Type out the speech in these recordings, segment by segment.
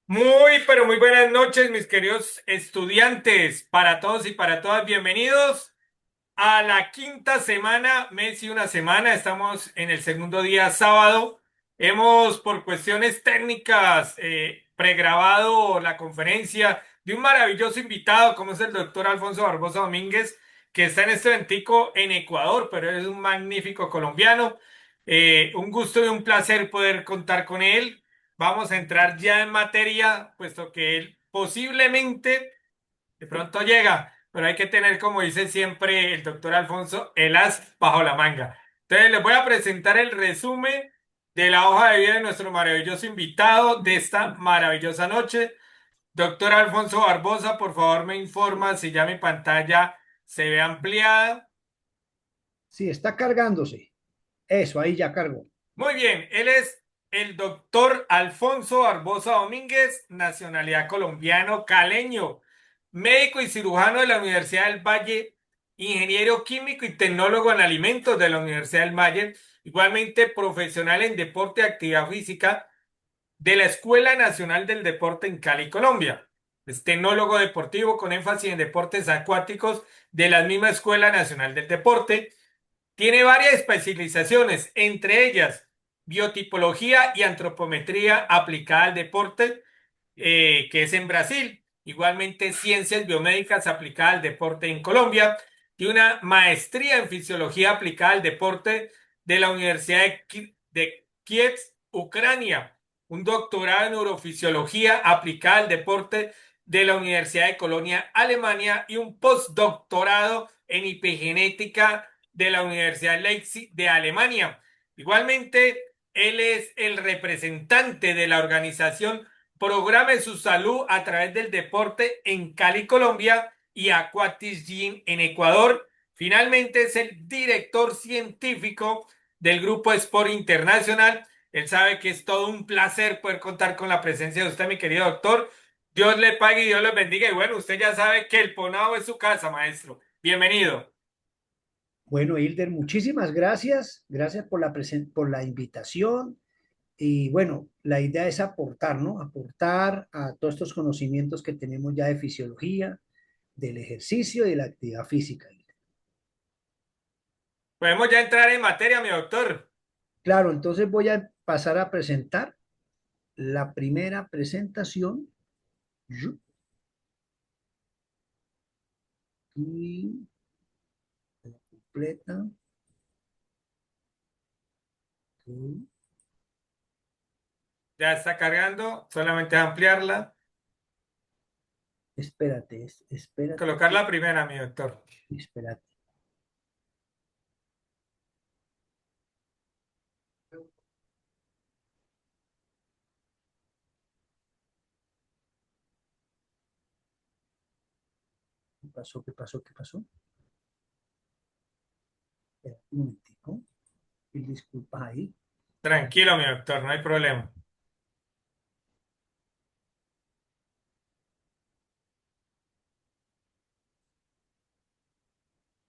Muy, pero muy buenas noches, mis queridos estudiantes. Para todos y para todas, bienvenidos a la quinta semana, mes y una semana. Estamos en el segundo día, sábado. Hemos, por cuestiones técnicas, pregrabado la conferencia de un maravilloso invitado, como es el doctor Alfonso Barbosa Domínguez, que está en este eventico en Ecuador, pero es un magnífico colombiano. Un gusto y un placer poder contar con él. Vamos a entrar ya en materia, puesto que él posiblemente de pronto llega, pero hay que tener, como dice siempre el doctor Alfonso, el as bajo la manga. Entonces les voy a presentar el resumen de la hoja de vida de nuestro maravilloso invitado de esta maravillosa noche. Doctor Alfonso Barbosa, por favor me informa si ya mi pantalla se ve ampliada. Sí, está cargándose. Eso, ahí ya cargó. Muy bien, él es el doctor Alfonso Barbosa Domínguez, nacionalidad colombiano, caleño, médico y cirujano de la Universidad del Valle, ingeniero químico y tecnólogo en alimentos de la Universidad del Valle, igualmente profesional en deporte y actividad física de la Escuela Nacional del Deporte en Cali, Colombia. Es tecnólogo deportivo con énfasis en deportes acuáticos de la misma Escuela Nacional del Deporte. Tiene varias especializaciones, entre ellas biotipología y antropometría aplicada al deporte, que es en Brasil. Igualmente, ciencias biomédicas aplicadas al deporte en Colombia. Tiene una maestría en fisiología aplicada al deporte de la Universidad de Kiev, Ucrania. Un doctorado en neurofisiología aplicada al deporte de la Universidad de Colonia, Alemania. Y un postdoctorado en epigenética de la Universidad Leipzig de Alemania. Igualmente, él es el representante de la organización Programe su salud a través del deporte en Cali, Colombia y Aquatis Gym en Ecuador. Finalmente es el director científico del Grupo Sport Internacional. Él sabe que es todo un placer poder contar con la presencia de usted, mi querido doctor. Dios le pague y Dios le bendiga. Y bueno, usted ya sabe que el Ponao es su casa, maestro. Bienvenido. Bueno, Hilder, muchísimas gracias. Gracias por por la invitación. Y bueno, la idea es aportar, ¿no? Aportar a todos estos conocimientos que tenemos ya de fisiología, del ejercicio y de la actividad física. Podemos ya entrar en materia, mi doctor. Claro, entonces voy a pasar a presentar la primera presentación. Y completa. Ya está cargando, solamente ampliarla. Espérate, espérate Colocar que, la primera, mi doctor. espérate. ¿Qué pasó? ¿Qué pasó? ¿Qué pasó? Espera un momentico. Y disculpas ahí. Tranquilo, mi doctor, no hay problema.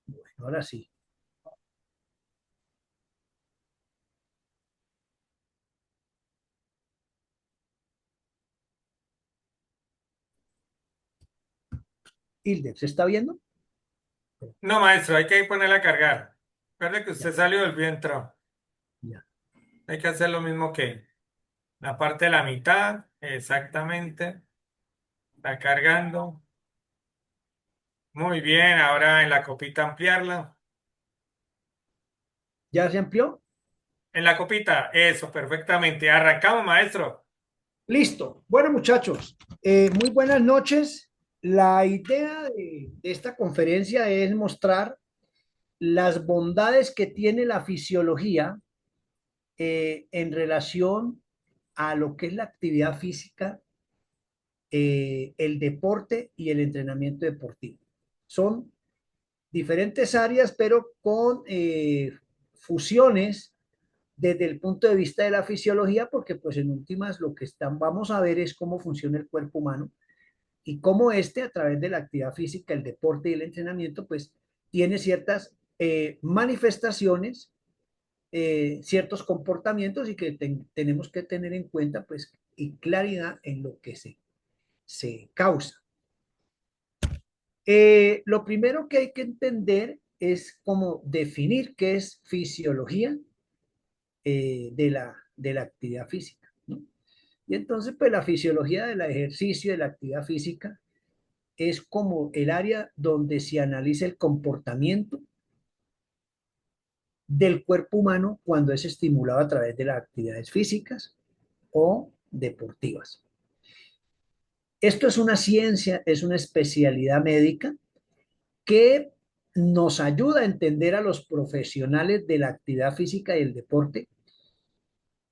Bueno, ahora sí. Hilde, ¿se está viendo? No, maestro, hay que ponerla a cargar. Recuerde que Ya, usted salió del vientre. ya. Hay que hacer lo mismo que la parte de la mitad. Exactamente. Está cargando. Muy bien, ahora en la copita ampliarla. ¿Ya se amplió? En la copita, eso, perfectamente. Arrancamos, maestro. Listo. Bueno, muchachos, muy buenas noches. La idea de esta conferencia es mostrar las bondades que tiene la fisiología en relación a lo que es la actividad física, el deporte y el entrenamiento deportivo. Son diferentes áreas, pero con fusiones desde el punto de vista de la fisiología, porque pues en últimas lo que vamos a ver es cómo funciona el cuerpo humano y cómo este a través de la actividad física, el deporte y el entrenamiento, pues tiene ciertas manifestaciones ciertos comportamientos y que tenemos que tener en cuenta, pues, y claridad en lo que se causa. Lo primero que hay que entender es cómo definir qué es fisiología de la actividad física, ¿no? Y entonces, pues la fisiología del ejercicio, de la actividad física, es como el área donde se analiza el comportamiento del cuerpo humano cuando es estimulado a través de las actividades físicas o deportivas. Esto es una ciencia, es una especialidad médica que nos ayuda a entender a los profesionales de la actividad física y el deporte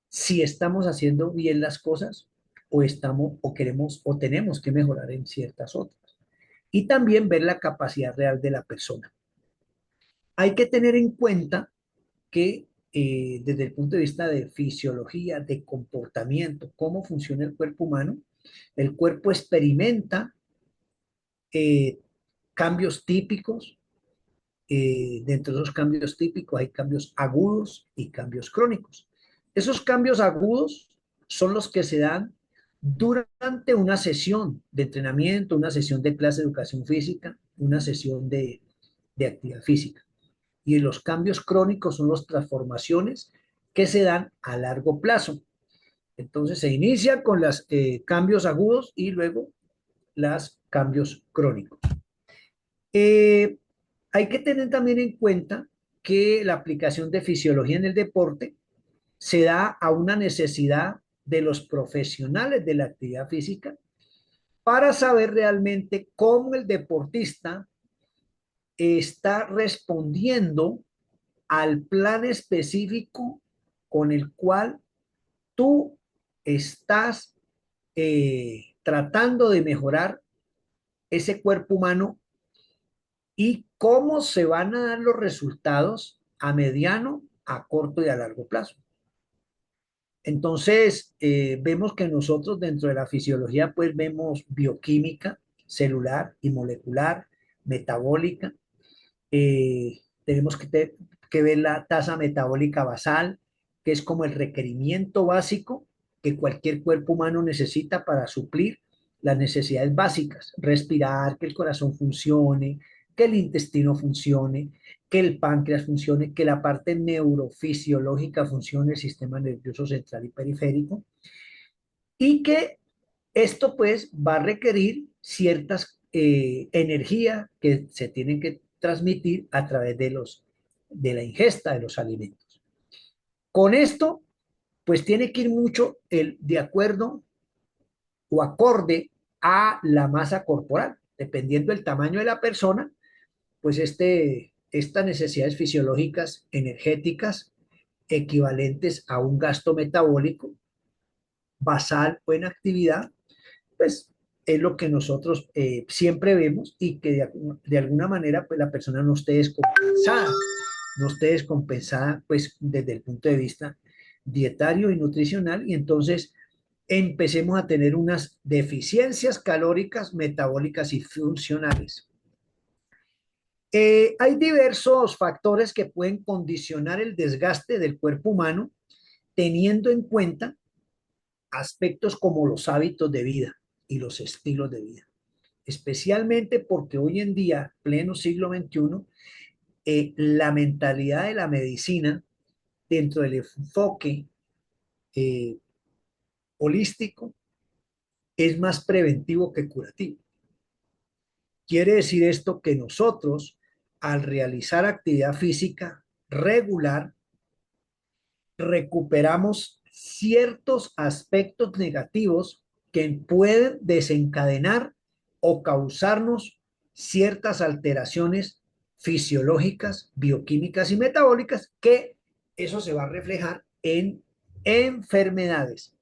si estamos haciendo bien las cosas o estamos o queremos o tenemos que mejorar en ciertas otras. Y también ver la capacidad real de la persona. Hay que tener en cuenta que desde el punto de vista de fisiología, de comportamiento, cómo funciona el cuerpo humano, el cuerpo experimenta eh, cambios típicos. Dentro de esos cambios típicos hay cambios agudos y cambios crónicos. Esos cambios agudos son los que se dan durante una sesión de entrenamiento, una sesión de clase de educación física, una sesión de actividad física. Y los cambios crónicos son las transformaciones que se dan a largo plazo. Entonces se inicia con los cambios agudos y luego los cambios crónicos. Eh, Hay que tener también en cuenta que la aplicación de fisiología en el deporte se da a una necesidad de los profesionales de la actividad física para saber realmente cómo el deportista está respondiendo al plan específico con el cual tú estás tratando de mejorar ese cuerpo humano y cómo se van a dar los resultados a mediano, a corto y a largo plazo. Entonces, vemos que nosotros dentro de la fisiología, pues vemos bioquímica, celular y molecular, metabólica. Tenemos que ver la tasa metabólica basal, que es como el requerimiento básico que cualquier cuerpo humano necesita para suplir las necesidades básicas, respirar, que el corazón funcione, que el intestino funcione, que el páncreas funcione, que la parte neurofisiológica funcione, el sistema nervioso central y periférico, y que esto pues va a requerir ciertas energías que se tienen que transmitir a través de la ingesta de los alimentos. Con esto, pues tiene que ir mucho de acuerdo o acorde a la masa corporal. Dependiendo del tamaño de la persona, pues estas necesidades fisiológicas energéticas equivalentes a un gasto metabólico basal o en actividad, pues es lo que nosotros siempre vemos y que de alguna manera pues la persona no esté descompensada, no esté descompensada pues desde el punto de vista dietario y nutricional y entonces empecemos a tener unas deficiencias calóricas, metabólicas y funcionales. Hay diversos factores que pueden condicionar el desgaste del cuerpo humano teniendo en cuenta aspectos como los hábitos de vida y los estilos de vida, especialmente porque hoy en día, pleno siglo XXI, la mentalidad de la medicina dentro del enfoque eh, holístico es más preventivo que curativo. Quiere decir esto que nosotros, al realizar actividad física regular, recuperamos ciertos aspectos negativos que pueden desencadenar o causarnos ciertas alteraciones fisiológicas, bioquímicas y metabólicas que eso se va a reflejar en enfermedades.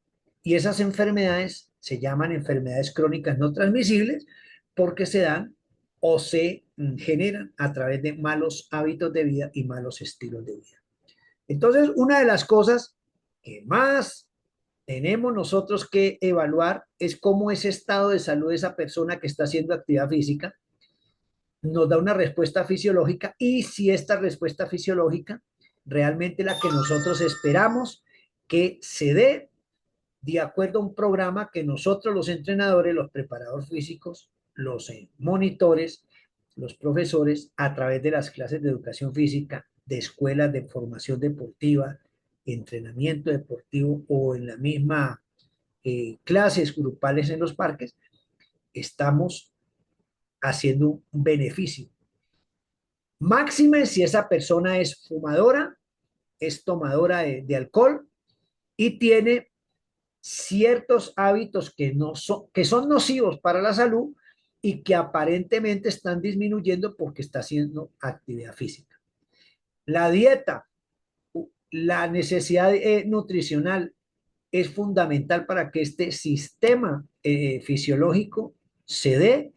Y esas enfermedades se llaman enfermedades crónicas no transmisibles porque se dan o se generan a través de malos hábitos de vida y malos estilos de vida. Entonces, una de las cosas que más tenemos nosotros que evaluar es cómo ese estado de salud de esa persona que está haciendo actividad física nos da una respuesta fisiológica y si esta respuesta fisiológica realmente la que nosotros esperamos que se dé de acuerdo a un programa que nosotros los entrenadores, los preparadores físicos, los monitores, los profesores, a través de las clases de educación física, de escuelas de formación deportiva, entrenamiento deportivo o en la misma clases grupales en los parques, estamos haciendo un beneficio. Máxime si esa persona es fumadora, es tomadora de alcohol y tiene ciertos hábitos que son nocivos para la salud y que aparentemente están disminuyendo porque está haciendo actividad física. La dieta, la necesidad nutricional es fundamental para que este sistema fisiológico se dé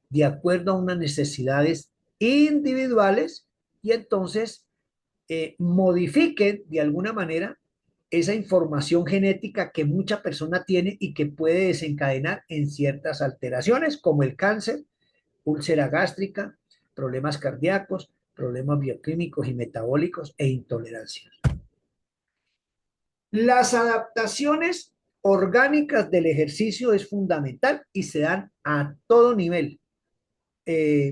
de acuerdo a unas necesidades individuales y entonces modifiquen de alguna manera esa información genética que mucha persona tiene y que puede desencadenar en ciertas alteraciones como el cáncer, úlcera gástrica, problemas cardíacos, problemas bioquímicos y metabólicos e intolerancias. Las adaptaciones orgánicas del ejercicio es fundamental y se dan a todo nivel.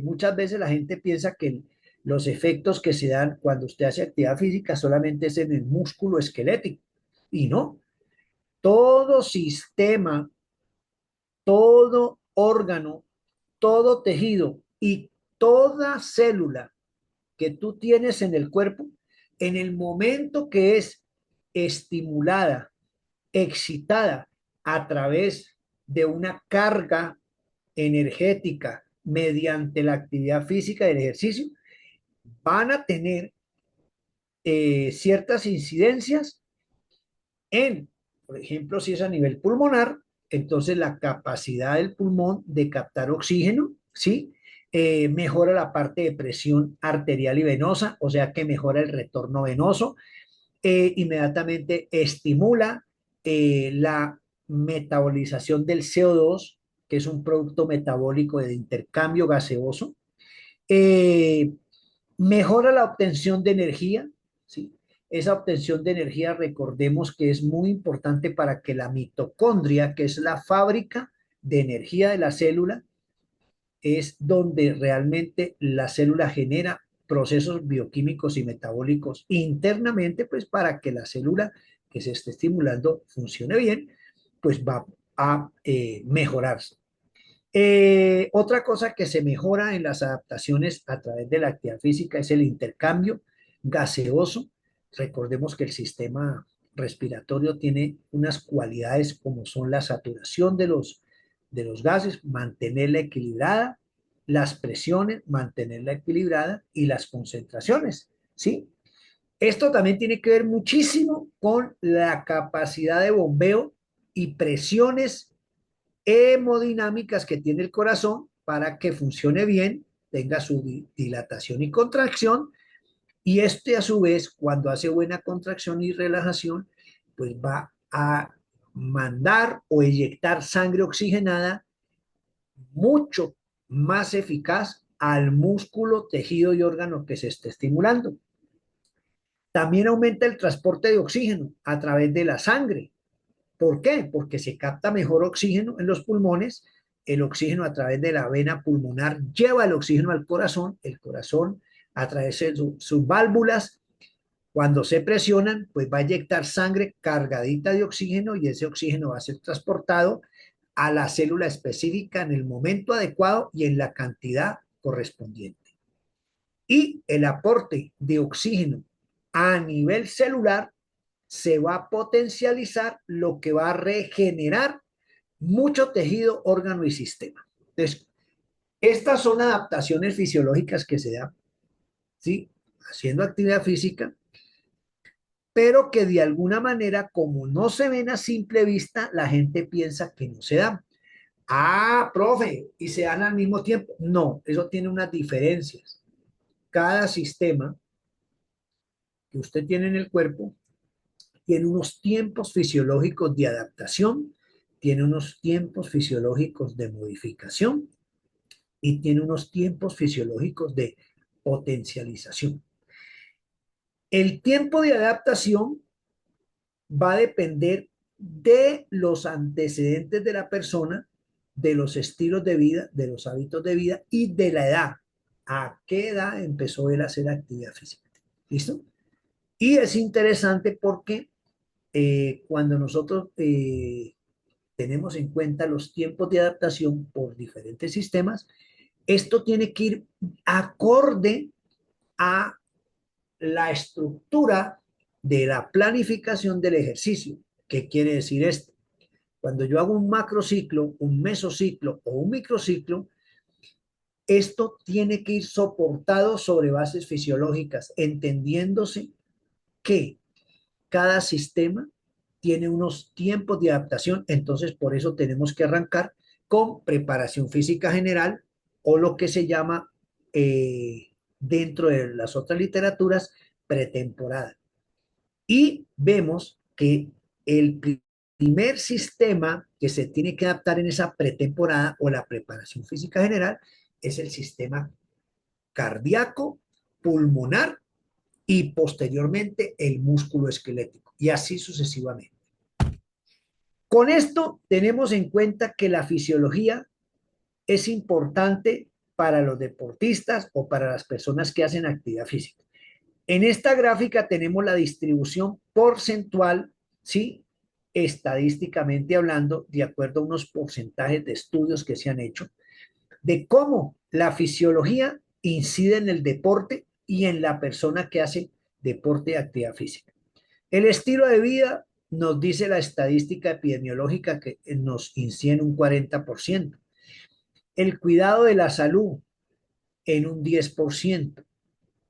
Muchas veces la gente piensa que los efectos que se dan cuando usted hace actividad física solamente es en el músculo esquelético y no. Todo sistema, todo órgano, todo tejido y toda célula que tú tienes en el cuerpo, en el momento que es estimulada, excitada a través de una carga energética mediante la actividad física del ejercicio, van a tener ciertas incidencias en, por ejemplo, si es a nivel pulmonar, entonces la capacidad del pulmón de captar oxígeno, ¿sí? Mejora la parte de presión arterial y venosa, o sea que mejora el retorno venoso, inmediatamente estimula la metabolización del CO2, que es un producto metabólico de intercambio gaseoso, eh, mejora la obtención de energía, ¿sí? Esa obtención de energía, recordemos que es muy importante para que la mitocondria, que es la fábrica de energía de la célula, es donde realmente la célula genera procesos bioquímicos y metabólicos internamente, pues para que la célula que se esté estimulando funcione bien, pues va a mejorarse. Otra cosa que se mejora en las adaptaciones a través de la actividad física es el intercambio gaseoso. Recordemos que el sistema respiratorio tiene unas cualidades como son la saturación de los gases, mantenerla equilibrada, las presiones, mantenerla equilibrada y las concentraciones, ¿sí? Esto también tiene que ver muchísimo con la capacidad de bombeo y presiones hemodinámicas que tiene el corazón para que funcione bien, tenga su dilatación y contracción, y este a su vez, cuando hace buena contracción y relajación, pues va a mandar o eyectar sangre oxigenada mucho más eficaz al músculo, tejido y órgano que se esté estimulando. También aumenta el transporte de oxígeno a través de la sangre. ¿Por qué? Porque se capta mejor oxígeno en los pulmones, el oxígeno a través de la vena pulmonar lleva el oxígeno al corazón, el corazón a través de sus válvulas, cuando se presionan, pues va a inyectar sangre cargadita de oxígeno y ese oxígeno va a ser transportado a la célula específica en el momento adecuado y en la cantidad correspondiente. Y el aporte de oxígeno a nivel celular se va a potencializar, lo que va a regenerar mucho tejido, órgano y sistema. Entonces, estas son adaptaciones fisiológicas que se dan, ¿sí? Haciendo actividad física, pero que de alguna manera, como no se ven a simple vista, la gente piensa que no se dan. Ah, profe, y se dan al mismo tiempo. No, eso tiene unas diferencias. Cada sistema que usted tiene en el cuerpo tiene unos tiempos fisiológicos de adaptación, tiene unos tiempos fisiológicos de modificación y tiene unos tiempos fisiológicos de potencialización. El tiempo de adaptación va a depender de los antecedentes de la persona, de los estilos de vida, de los hábitos de vida y de la edad. ¿A qué edad empezó él a hacer actividad física? ¿Listo? Y es interesante porque cuando nosotros tenemos en cuenta los tiempos de adaptación por diferentes sistemas, esto tiene que ir acorde a la estructura de la planificación del ejercicio. ¿Qué quiere decir esto? Cuando yo hago un macrociclo, un mesociclo o un microciclo, esto tiene que ir soportado sobre bases fisiológicas, entendiéndose que cada sistema tiene unos tiempos de adaptación, entonces por eso tenemos que arrancar con preparación física general o lo que se llama dentro de las otras literaturas pretemporada. Y vemos que el primer sistema que se tiene que adaptar en esa pretemporada o la preparación física general es el sistema cardíaco, pulmonar y posteriormente el músculo esquelético y así sucesivamente. Con esto tenemos en cuenta que la fisiología es importante para los deportistas o para las personas que hacen actividad física. En esta gráfica tenemos la distribución porcentual, ¿sí? Estadísticamente hablando, de acuerdo a unos porcentajes de estudios que se han hecho, de cómo la fisiología incide en el deporte y en la persona que hace deporte y actividad física. El estilo de vida nos dice la estadística epidemiológica que nos incide en un 40%, el cuidado de la salud en un 10%,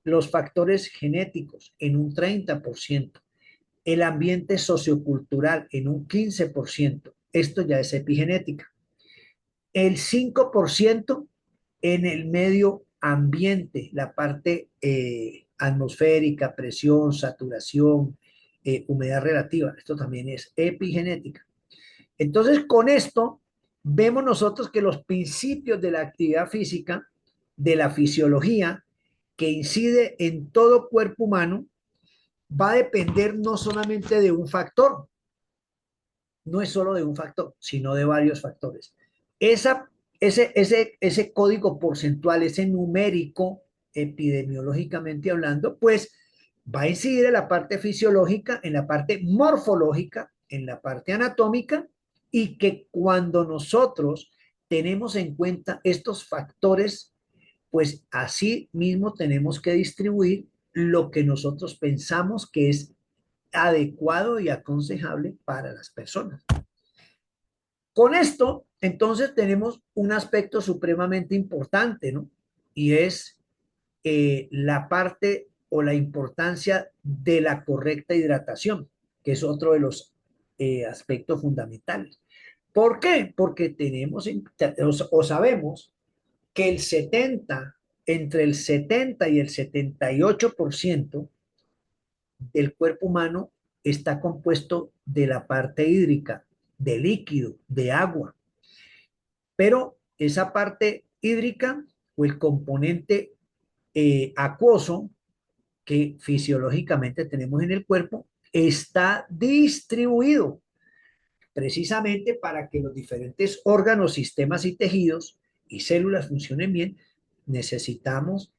los factores genéticos en un 30%, el ambiente sociocultural en un 15%, esto ya es epigenética, el 5% en el medio ambiente, la parte atmosférica, presión, saturación, humedad relativa, esto también es epigenética. Entonces, con esto, vemos nosotros que los principios de la actividad física, de la fisiología, que incide en todo cuerpo humano, va a depender no solamente de un factor, no es solo de un factor, sino de varios factores. Esa, ese código porcentual, ese numérico, epidemiológicamente hablando, pues va a incidir en la parte fisiológica, en la parte morfológica, en la parte anatómica, y que cuando nosotros tenemos en cuenta estos factores, pues así mismo tenemos que distribuir lo que nosotros pensamos que es adecuado y aconsejable para las personas. Con esto, entonces, tenemos un aspecto supremamente importante, ¿no? Y es la parte o la importancia de la correcta hidratación, que es otro de los aspectos fundamentales. ¿Por qué? Porque tenemos o sabemos que entre el 70 y el 78% del cuerpo humano está compuesto de la parte hídrica, de líquido, de agua. Pero esa parte hídrica o el componente acuoso que fisiológicamente tenemos en el cuerpo está distribuido precisamente para que los diferentes órganos, sistemas y tejidos y células funcionen bien. Necesitamos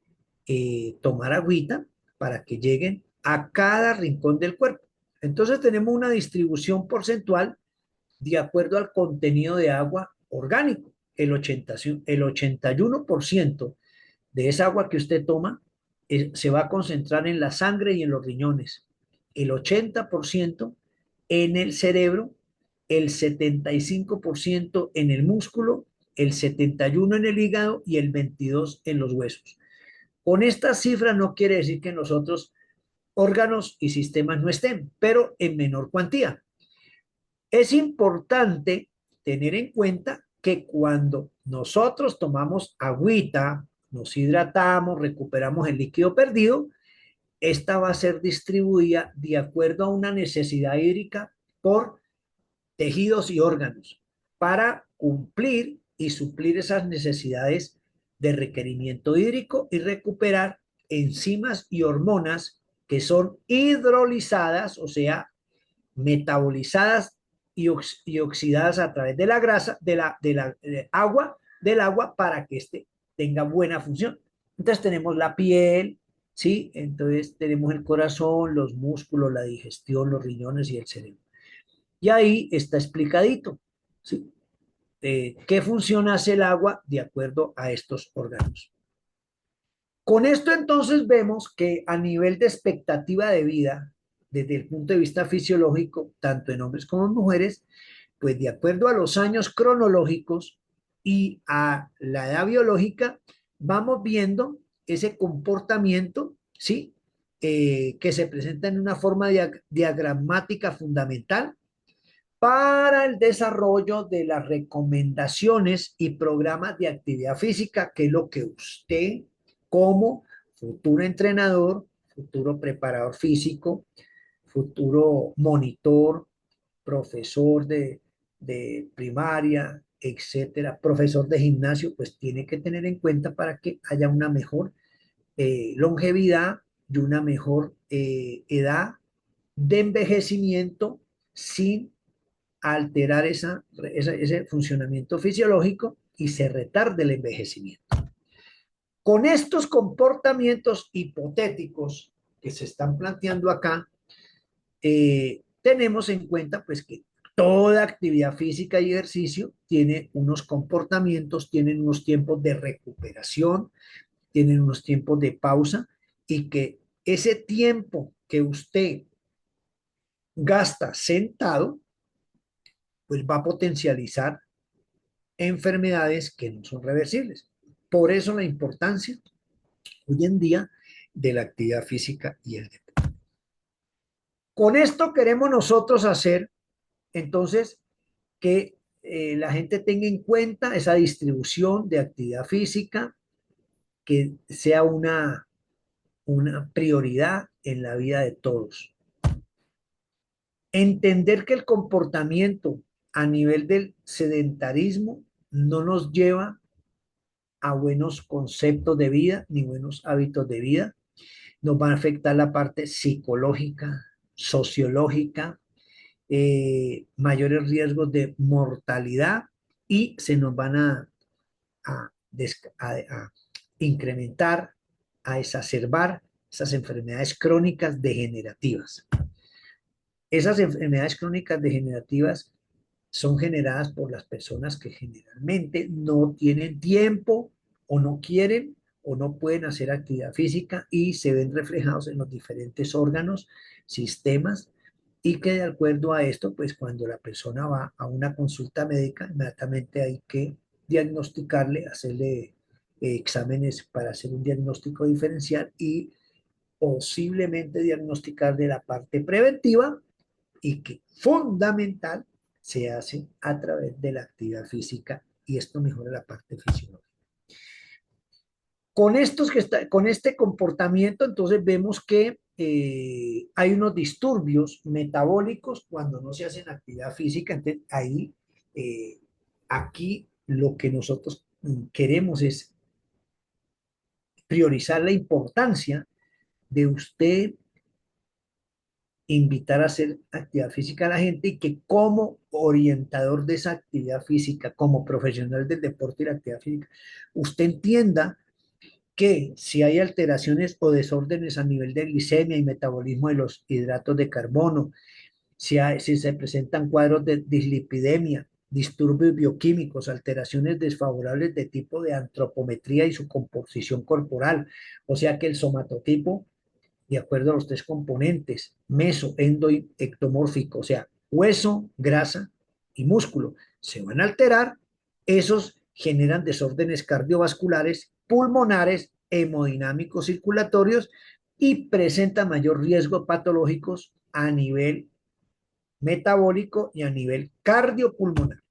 tomar agüita para que lleguen a cada rincón del cuerpo. Entonces tenemos una distribución porcentual de acuerdo al contenido de agua orgánico. El 81% de esa agua que usted toma se va a concentrar en la sangre y en los riñones. El 80% en el cerebro, el 75% en el músculo, el 71% en el hígado y el 22% en los huesos. Con estas cifras no quiere decir que en los otros órganos y sistemas no estén, pero en menor cuantía. Es importante tener en cuenta que cuando nosotros tomamos agüita, nos hidratamos, recuperamos el líquido perdido, esta va a ser distribuida de acuerdo a una necesidad hídrica por tejidos y órganos para cumplir y suplir esas necesidades de requerimiento hídrico y recuperar enzimas y hormonas que son hidrolizadas, o sea, metabolizadas y oxidadas a través de la grasa, del agua para que éste tenga buena función. Entonces tenemos la piel, ¿sí? Entonces tenemos el corazón, los músculos, la digestión, los riñones y el cerebro. Y ahí está explicadito, ¿sí? ¿Qué función hace el agua de acuerdo a estos órganos? Con esto entonces vemos que a nivel de expectativa de vida, desde el punto de vista fisiológico, tanto en hombres como en mujeres, pues de acuerdo a los años cronológicos y a la edad biológica, vamos viendo ese comportamiento, ¿sí? Que se presenta en una forma diagramática fundamental para el desarrollo de las recomendaciones y programas de actividad física, que es lo que usted como futuro entrenador, futuro preparador físico, futuro monitor, profesor de primaria, etcétera, profesor de gimnasio, pues tiene que tener en cuenta para que haya una mejor longevidad y una mejor edad de envejecimiento sin alterar ese funcionamiento fisiológico y se retarde el envejecimiento. Con estos comportamientos hipotéticos que se están planteando acá, tenemos en cuenta pues que toda actividad física y ejercicio tiene unos comportamientos, tienen unos tiempos de recuperación, tienen unos tiempos de pausa y que ese tiempo que usted gasta sentado, pues va a potencializar enfermedades que no son reversibles. Por eso la importancia hoy en día de la actividad física y el deporte. Con esto queremos nosotros hacer entonces que la gente tenga en cuenta esa distribución de actividad física, que sea una prioridad en la vida de todos. Entender que el comportamiento a nivel del sedentarismo no nos lleva a buenos conceptos de vida ni buenos hábitos de vida. Nos van a afectar la parte psicológica, sociológica, mayores riesgos de mortalidad y se nos van a, a incrementar, a exacerbar esas enfermedades crónicas degenerativas. Esas enfermedades crónicas degenerativas son generadas por las personas que generalmente no tienen tiempo o no quieren o no pueden hacer actividad física y se ven reflejados en los diferentes órganos, sistemas, y que de acuerdo a esto, pues cuando la persona va a una consulta médica, inmediatamente hay que diagnosticarle, hacerle exámenes para hacer un diagnóstico diferencial y posiblemente diagnosticar de la parte preventiva y que fundamental se hace a través de la actividad física y esto mejora la parte fisiológica. Con este comportamiento, entonces vemos que hay unos disturbios metabólicos cuando no se hacen actividad física. Entonces, ahí, aquí lo que nosotros queremos es priorizar la importancia de usted invitar a hacer actividad física a la gente y que como orientador de esa actividad física, como profesional del deporte y la actividad física, usted entienda que si hay alteraciones o desórdenes a nivel de glicemia y metabolismo de los hidratos de carbono, si se presentan cuadros de dislipidemia, disturbios bioquímicos, alteraciones desfavorables de tipo de antropometría y su composición corporal, o sea que el somatotipo de acuerdo a los tres componentes, meso, endo y ectomórfico, o sea, hueso, grasa y músculo, se van a alterar, esos generan desórdenes cardiovasculares, pulmonares, hemodinámicos circulatorios y presentan mayor riesgo patológicos a nivel metabólico y a nivel cardiopulmonar.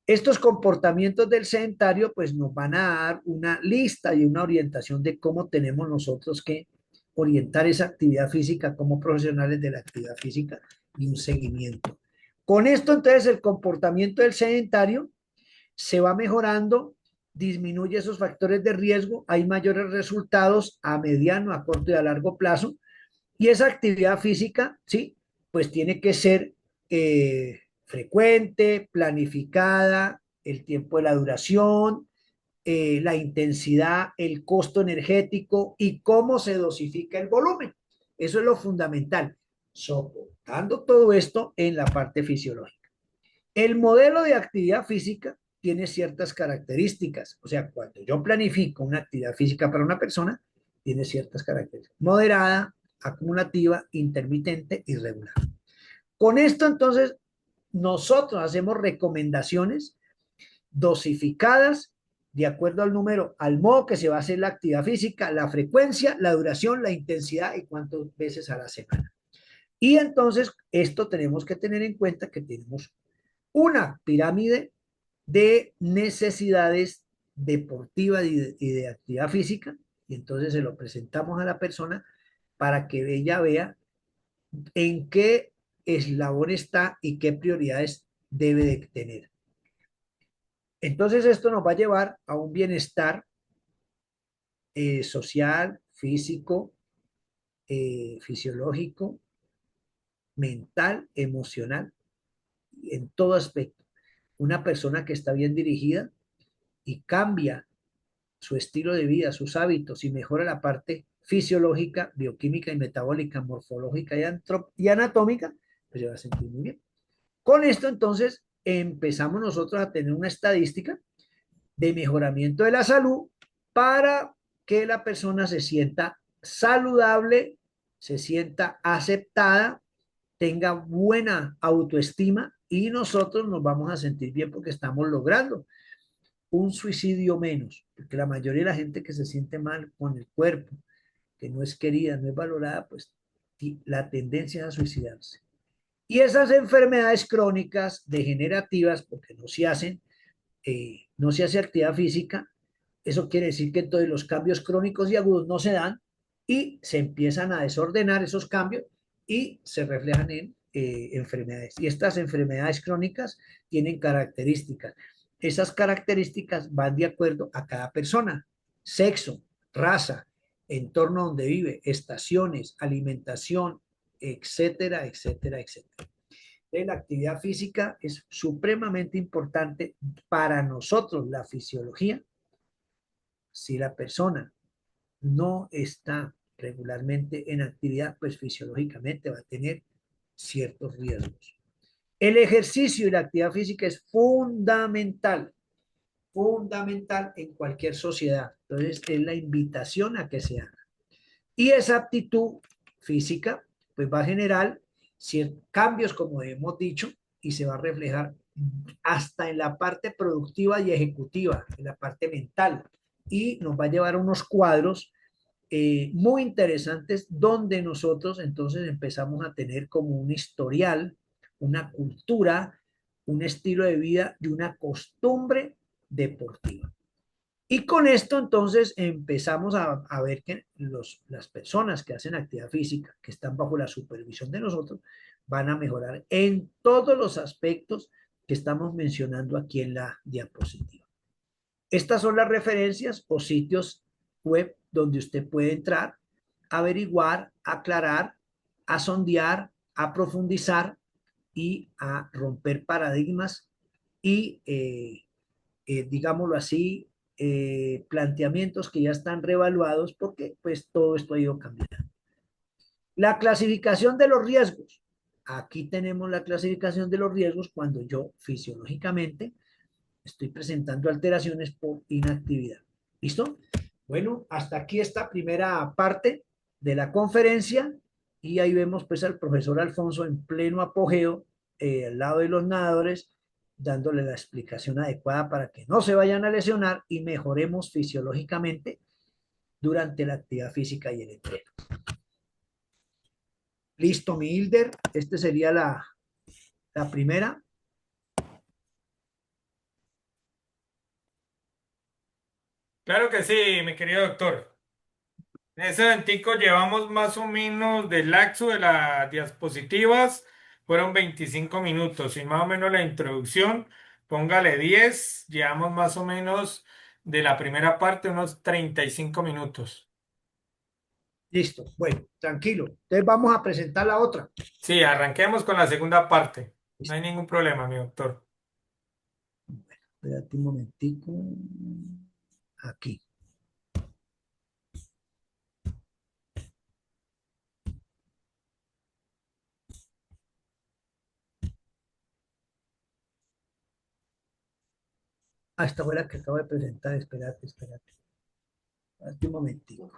Estos comportamientos del sedentario pues nos van a dar una lista y una orientación de cómo tenemos nosotros que orientar esa actividad física como profesionales de la actividad física y un seguimiento. Con esto entonces el comportamiento del sedentario se va mejorando, disminuye esos factores de riesgo, hay mayores resultados a mediano, a corto y a largo plazo Y esa actividad física, sí, pues tiene que ser frecuente, planificada, el tiempo de la duración, la intensidad, el costo energético y cómo se dosifica el volumen. Eso es lo fundamental, soportando todo esto en la parte fisiológica. El modelo de actividad física tiene ciertas características, o sea, cuando yo planifico una actividad física para una persona, tiene ciertas características: moderada, acumulativa, intermitente y regular. Con esto, entonces, nosotros hacemos recomendaciones dosificadas de acuerdo al número, al modo que se va a hacer la actividad física, la frecuencia, la duración, la intensidad y cuántas veces a la semana. Y entonces, esto tenemos que tener en cuenta que tenemos una pirámide de necesidades deportivas y de actividad física, y entonces se lo presentamos a la persona para que ella vea en qué eslabón está y qué prioridades debe de tener. Entonces esto nos va a llevar a un bienestar social, físico, fisiológico, mental, emocional, en todo aspecto. Una persona que está bien dirigida y cambia su estilo de vida, sus hábitos y mejora la parte fisiológica, bioquímica y metabólica, morfológica y anatómica, pues se va a sentir muy bien. Con esto entonces empezamos nosotros a tener una estadística de mejoramiento de la salud para que la persona se sienta saludable, se sienta aceptada, tenga buena autoestima y nosotros nos vamos a sentir bien porque estamos logrando un suicidio menos, porque la mayoría de la gente que se siente mal con el cuerpo, que no es querida, no es valorada, pues la tendencia es a suicidarse. Y esas enfermedades crónicas degenerativas, porque no se hace actividad física, eso quiere decir que entonces los cambios crónicos y agudos no se dan y se empiezan a desordenar esos cambios y se reflejan en enfermedades. Y estas enfermedades crónicas tienen características. Esas características van de acuerdo a cada persona: sexo, raza, entorno donde vive, estaciones, alimentación, etcétera, etcétera, etcétera. La actividad física es supremamente importante para nosotros, la fisiología. Si la persona no está regularmente en actividad, pues fisiológicamente va a tener ciertos riesgos. El ejercicio y la actividad física es fundamental, fundamental en cualquier sociedad. Entonces, es la invitación a que se haga. Y esa aptitud física, pues va a generar ciertos cambios, como hemos dicho, y se va a reflejar hasta en la parte productiva y ejecutiva, en la parte mental. Y nos va a llevar a unos cuadros muy interesantes donde nosotros entonces empezamos a tener como un historial, una cultura, un estilo de vida y una costumbre deportiva. Y con esto entonces empezamos a ver que las personas que hacen actividad física, que están bajo la supervisión de nosotros, van a mejorar en todos los aspectos que estamos mencionando aquí en la diapositiva. Estas son las referencias o sitios web donde usted puede entrar, averiguar, aclarar, a sondear, a profundizar y a romper paradigmas y, digámoslo así, planteamientos que ya están revaluados porque pues todo esto ha ido cambiando. La clasificación de los riesgos. Aquí tenemos la clasificación de los riesgos cuando yo fisiológicamente estoy presentando alteraciones por inactividad. ¿Listo? Bueno, hasta aquí esta primera parte de la conferencia y ahí vemos pues al profesor Alfonso en pleno apogeo, al lado de los nadadores, dándole la explicación adecuada para que no se vayan a lesionar y mejoremos fisiológicamente durante la actividad física y el entreno. Listo, mi Hilder, este sería la primera. Claro que sí, mi querido doctor. En ese eventico llevamos más o menos del laxo de las diapositivas, fueron 25 minutos y más o menos la introducción, póngale 10, llevamos más o menos de la primera parte unos 35 minutos. Listo. Bueno, tranquilo. Entonces vamos a presentar la otra. Sí, arranquemos con la segunda parte. No Listo. hay ningún problema, mi doctor. Espérate un momentico. Aquí. Ah, esta fue la que acabo de presentar. Espérate. Espérate un momentico.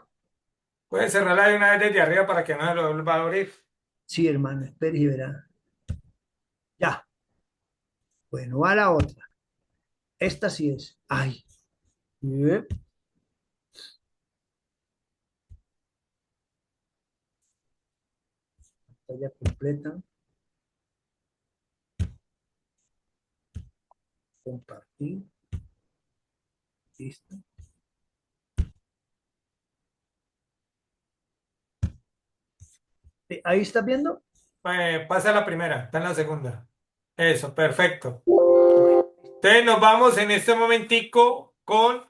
Puede cerrarla de una vez desde arriba para que no se lo vuelva a abrir. Sí, hermano, espere y verá. Ya. Bueno, va la otra. Esta sí es. Ay. Yep. Pantalla completa. Compartir. Listo. Ahí está viendo. Pasa la primera, está en la segunda. Eso, perfecto. Entonces nos vamos en este momentico con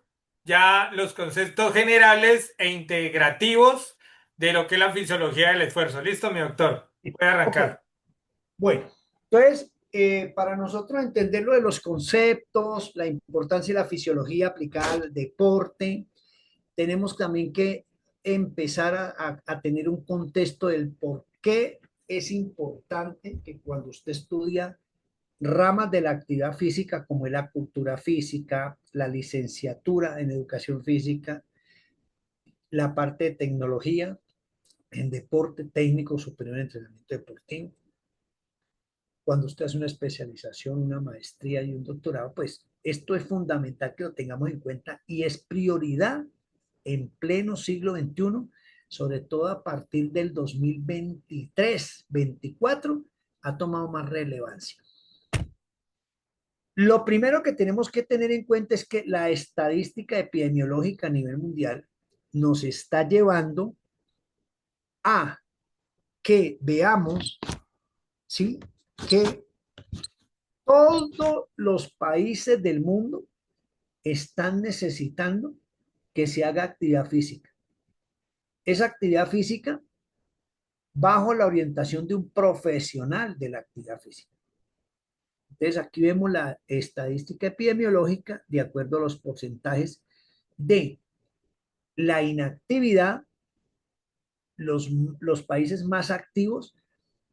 ya los conceptos generales e integrativos de lo que es la fisiología del esfuerzo. ¿Listo, mi doctor? Puede Ok. arrancar. Bueno, entonces, para nosotros entender lo de los conceptos, la importancia de la fisiología aplicada al deporte, tenemos también que empezar a tener un contexto del por qué es importante que cuando usted estudia ramas de la actividad física, como es la cultura física, la licenciatura en educación física, la parte de tecnología en deporte técnico superior en entrenamiento deportivo, cuando usted hace una especialización, una maestría y un doctorado, pues esto es fundamental que lo tengamos en cuenta y es prioridad en pleno siglo XXI, sobre todo a partir del 2023-24, ha tomado más relevancia. Lo primero que tenemos que tener en cuenta es que la estadística epidemiológica a nivel mundial nos está llevando a que veamos, ¿sí? Que todos los países del mundo están necesitando que se haga actividad física. Esa actividad física bajo la orientación de un profesional de la actividad física. Entonces aquí vemos la estadística epidemiológica de acuerdo a los porcentajes de la inactividad, los países más activos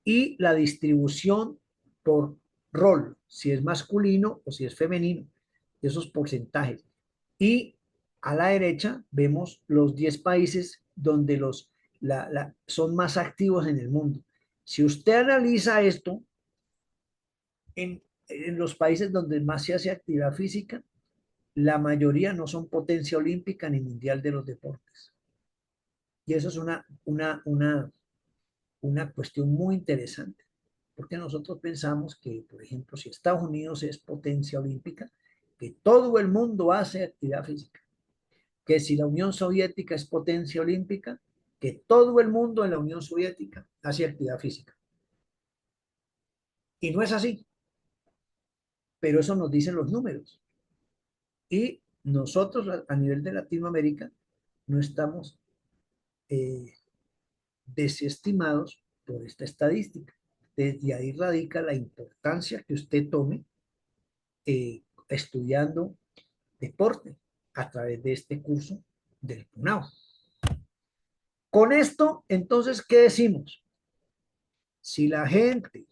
y la distribución por rol, si es masculino o si es femenino, esos porcentajes. Y a la derecha vemos los 10 países donde son más activos en el mundo. Si usted analiza esto, en los países donde más se hace actividad física, la mayoría no son potencia olímpica ni mundial de los deportes. Y eso es una cuestión muy interesante, porque nosotros pensamos que, por ejemplo, si Estados Unidos es potencia olímpica, que todo el mundo hace actividad física, que si la Unión Soviética es potencia olímpica, que todo el mundo en la Unión Soviética hace actividad física. Y no es así, pero eso nos dicen los números. Y nosotros a nivel de Latinoamérica no estamos eh, desestimados por esta estadística. Desde ahí radica la importancia que usted tome estudiando deporte a través de este curso del PUNAO. Con esto, entonces, ¿qué decimos? Si la gente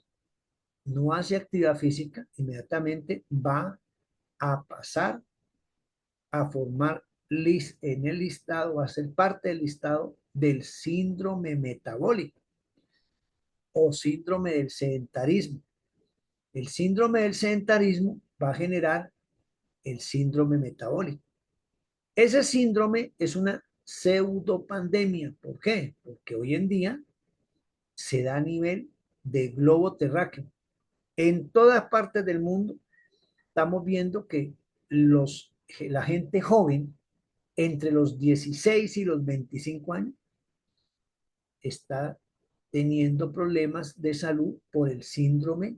no hace actividad física, inmediatamente va a pasar a formar en el listado, va a ser parte del listado del síndrome metabólico o síndrome del sedentarismo. El síndrome del sedentarismo va a generar el síndrome metabólico. Ese síndrome es una pseudopandemia. ¿Por qué? Porque hoy en día se da a nivel de globo terráqueo. En todas partes del mundo estamos viendo que la gente joven entre los 16 y los 25 años está teniendo problemas de salud por el síndrome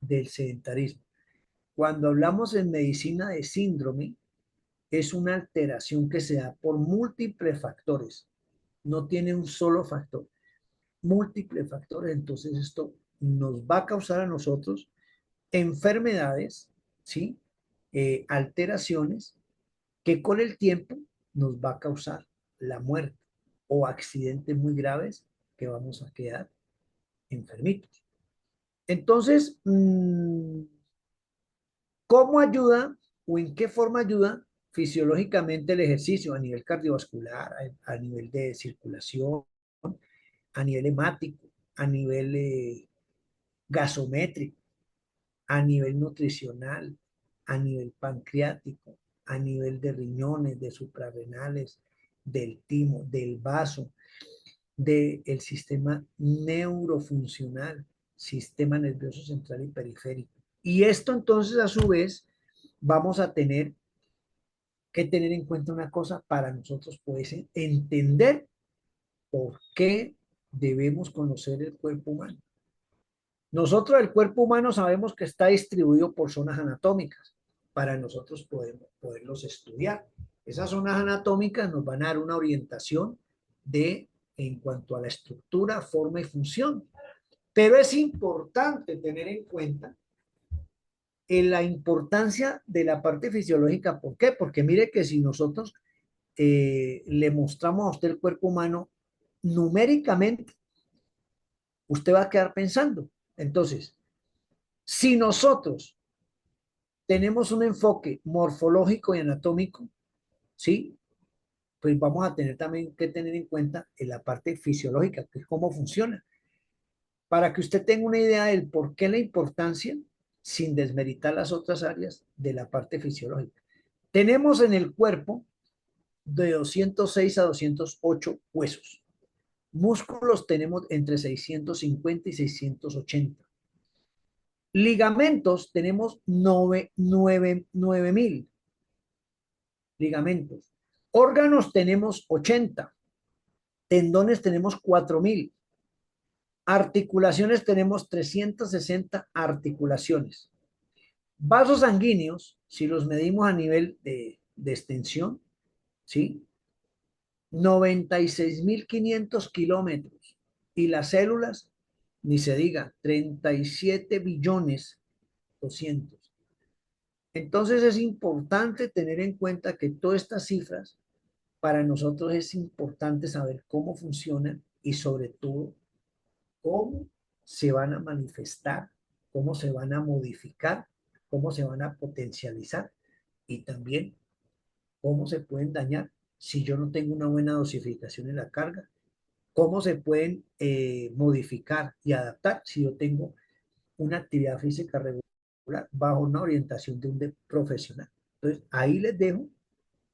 del sedentarismo. Cuando hablamos en medicina de síndrome, es una alteración que se da por múltiples factores. no tiene un solo factor, múltiples factores. Entonces esto nos va a causar a nosotros enfermedades, ¿sí? Alteraciones que con el tiempo nos va a causar la muerte o accidentes muy graves que vamos a quedar enfermitos. Entonces, ¿cómo ayuda o en qué forma ayuda fisiológicamente el ejercicio a nivel cardiovascular, a nivel de circulación, a nivel hemático, a nivel gasométrico, a nivel nutricional, a nivel pancreático, a nivel de riñones, de suprarrenales, del timo, del vaso, del sistema neurofuncional, sistema nervioso central y periférico? Y esto entonces a su vez vamos a tener que tener en cuenta una cosa para nosotros puede entender por qué debemos conocer el cuerpo humano. Nosotros el cuerpo humano sabemos que está distribuido por zonas anatómicas para nosotros poderlos estudiar. Esas zonas anatómicas nos van a dar una orientación de en cuanto a la estructura, forma y función. Pero es importante tener en cuenta la importancia de la parte fisiológica. ¿Por qué? Porque mire que si nosotros le mostramos a usted el cuerpo humano numéricamente, usted va a quedar pensando. Entonces, si nosotros tenemos un enfoque morfológico y anatómico, ¿sí? Pues vamos a tener también que tener en cuenta en la parte fisiológica, que es cómo funciona, para que usted tenga una idea del por qué la importancia, sin desmeritar las otras áreas de la parte fisiológica. Tenemos en el cuerpo de 206 a 208 huesos. Músculos tenemos entre 650 y 680. Ligamentos tenemos 9.000 ligamentos. Órganos tenemos 80. Tendones tenemos 4.000. Articulaciones tenemos 360 articulaciones. Vasos sanguíneos, si los medimos a nivel de extensión, ¿sí? 96.500 kilómetros. Y las células, ni se diga, 37 billones 200. Entonces es importante tener en cuenta que todas estas cifras, para nosotros es importante saber cómo funcionan y sobre todo cómo se van a manifestar, cómo se van a modificar, cómo se van a potencializar y también cómo se pueden dañar si yo no tengo una buena dosificación en la carga, cómo se pueden modificar y adaptar si yo tengo una actividad física regular bajo una orientación de un profesional. Entonces, ahí les dejo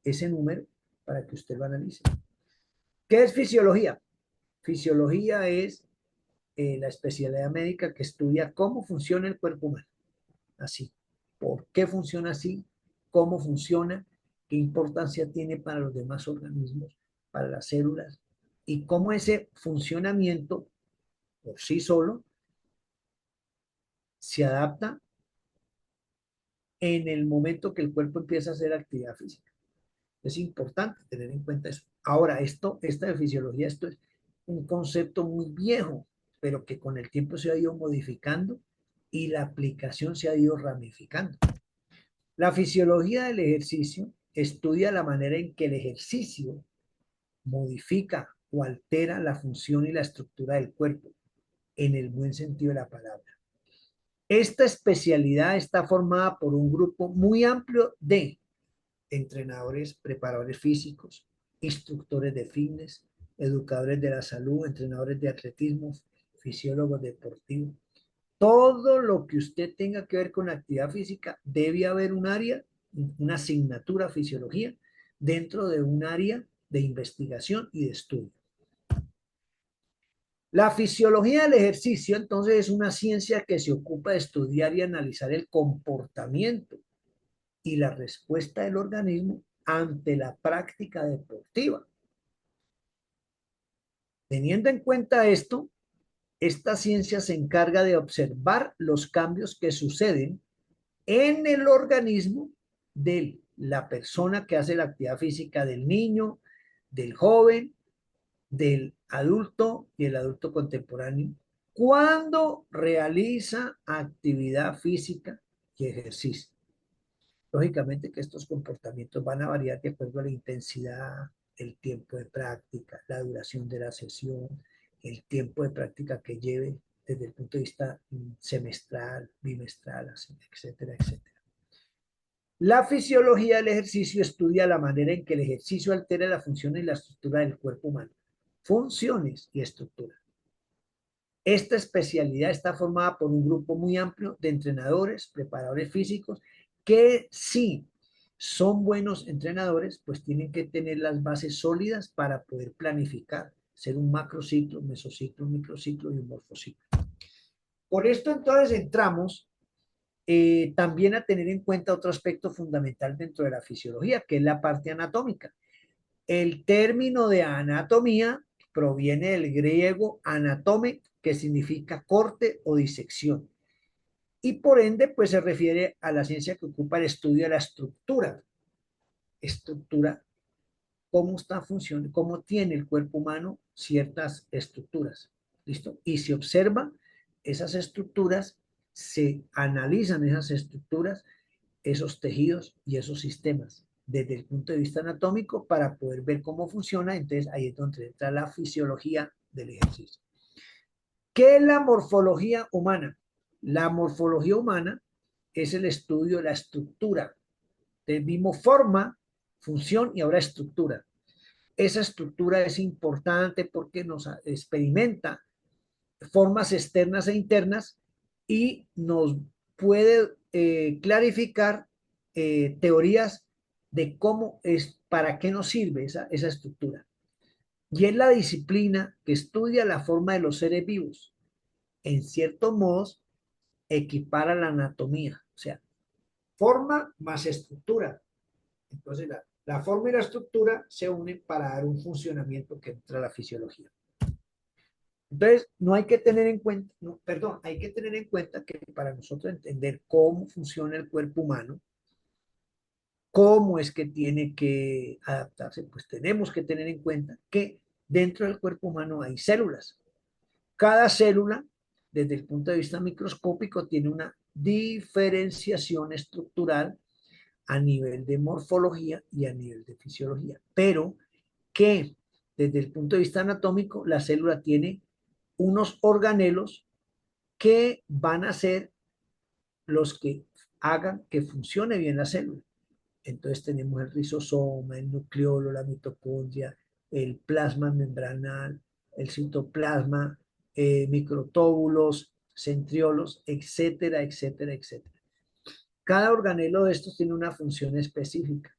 ese número para que usted lo analice. ¿Qué es fisiología? Fisiología es la especialidad médica que estudia cómo funciona el cuerpo humano. Así. ¿Por qué funciona así? ¿Cómo funciona? ¿Qué importancia tiene para los demás organismos, para las células? Y cómo ese funcionamiento por sí solo se adapta en el momento que el cuerpo empieza a hacer actividad física. Es importante tener en cuenta eso. Ahora, esta de fisiología, esto es un concepto muy viejo, pero que con el tiempo se ha ido modificando y la aplicación se ha ido ramificando. La fisiología del ejercicio estudia la manera en que el ejercicio modifica o altera la función y la estructura del cuerpo, en el buen sentido de la palabra. Esta especialidad está formada por un grupo muy amplio de entrenadores, preparadores físicos, instructores de fitness, educadores de la salud, entrenadores de atletismo, fisiólogos deportivos. Todo lo que usted tenga que ver con actividad física, debe haber un área, una asignatura fisiología dentro de un área de investigación y de estudio. La fisiología del ejercicio, entonces, es una ciencia que se ocupa de estudiar y analizar el comportamiento y la respuesta del organismo ante la práctica deportiva. Teniendo en cuenta esto, esta ciencia se encarga de observar los cambios que suceden en el organismo de la persona que hace la actividad física, del niño, del joven, del adulto y el adulto contemporáneo cuando realiza actividad física y ejercicio. Lógicamente que estos comportamientos van a variar de acuerdo a la intensidad, el tiempo de práctica, la duración de la sesión, el tiempo de práctica que lleve desde el punto de vista semestral, bimestral, etcétera, etcétera. La fisiología del ejercicio estudia la manera en que el ejercicio altera la función y la estructura del cuerpo humano. Funciones y estructura. Esta especialidad está formada por un grupo muy amplio de entrenadores, preparadores físicos, que sí son buenos entrenadores, pues tienen que tener las bases sólidas para poder planificar, ser un macrociclo, un mesociclo, un microciclo y un morfociclo. Por esto entonces entramos también a tener en cuenta otro aspecto fundamental dentro de la fisiología, que es la parte anatómica. El término de anatomía proviene del griego anatome, que significa corte o disección. Y por ende, pues se refiere a la ciencia que ocupa el estudio de la estructura. Estructura, cómo está funcionando, cómo tiene el cuerpo humano ciertas estructuras. ¿Listo? Y se observa esas estructuras, se analizan esas estructuras, esos tejidos y esos sistemas desde el punto de vista anatómico para poder ver cómo funciona. Entonces ahí es donde entra la fisiología del ejercicio. ¿Qué es la morfología humana? La morfología humana es el estudio de la estructura. Entonces vimos forma, función y ahora estructura. Esa estructura es importante porque nos experimenta formas externas e internas y nos puede clarificar teorías de cómo es, para qué nos sirve esa estructura. Y es la disciplina que estudia la forma de los seres vivos. En ciertos modos, equipara la anatomía, o sea, forma más estructura. Entonces, la forma y la estructura se unen para dar un funcionamiento que entra a la fisiología. Entonces, no hay que tener en cuenta, no, perdón, hay que tener en cuenta que para nosotros entender cómo funciona el cuerpo humano, cómo es que tiene que adaptarse, pues tenemos que tener en cuenta que dentro del cuerpo humano hay células. Cada célula, desde el punto de vista microscópico, tiene una diferenciación estructural a nivel de morfología y a nivel de fisiología, pero que desde el punto de vista anatómico, la célula tiene unos organelos que van a ser los que hagan que funcione bien la célula. Entonces tenemos el rizosoma, el nucleolo, la mitocondria, el plasma membranal, el citoplasma, microtóbulos, centriolos, etcétera, etcétera, etcétera. Cada organelo de estos tiene una función específica.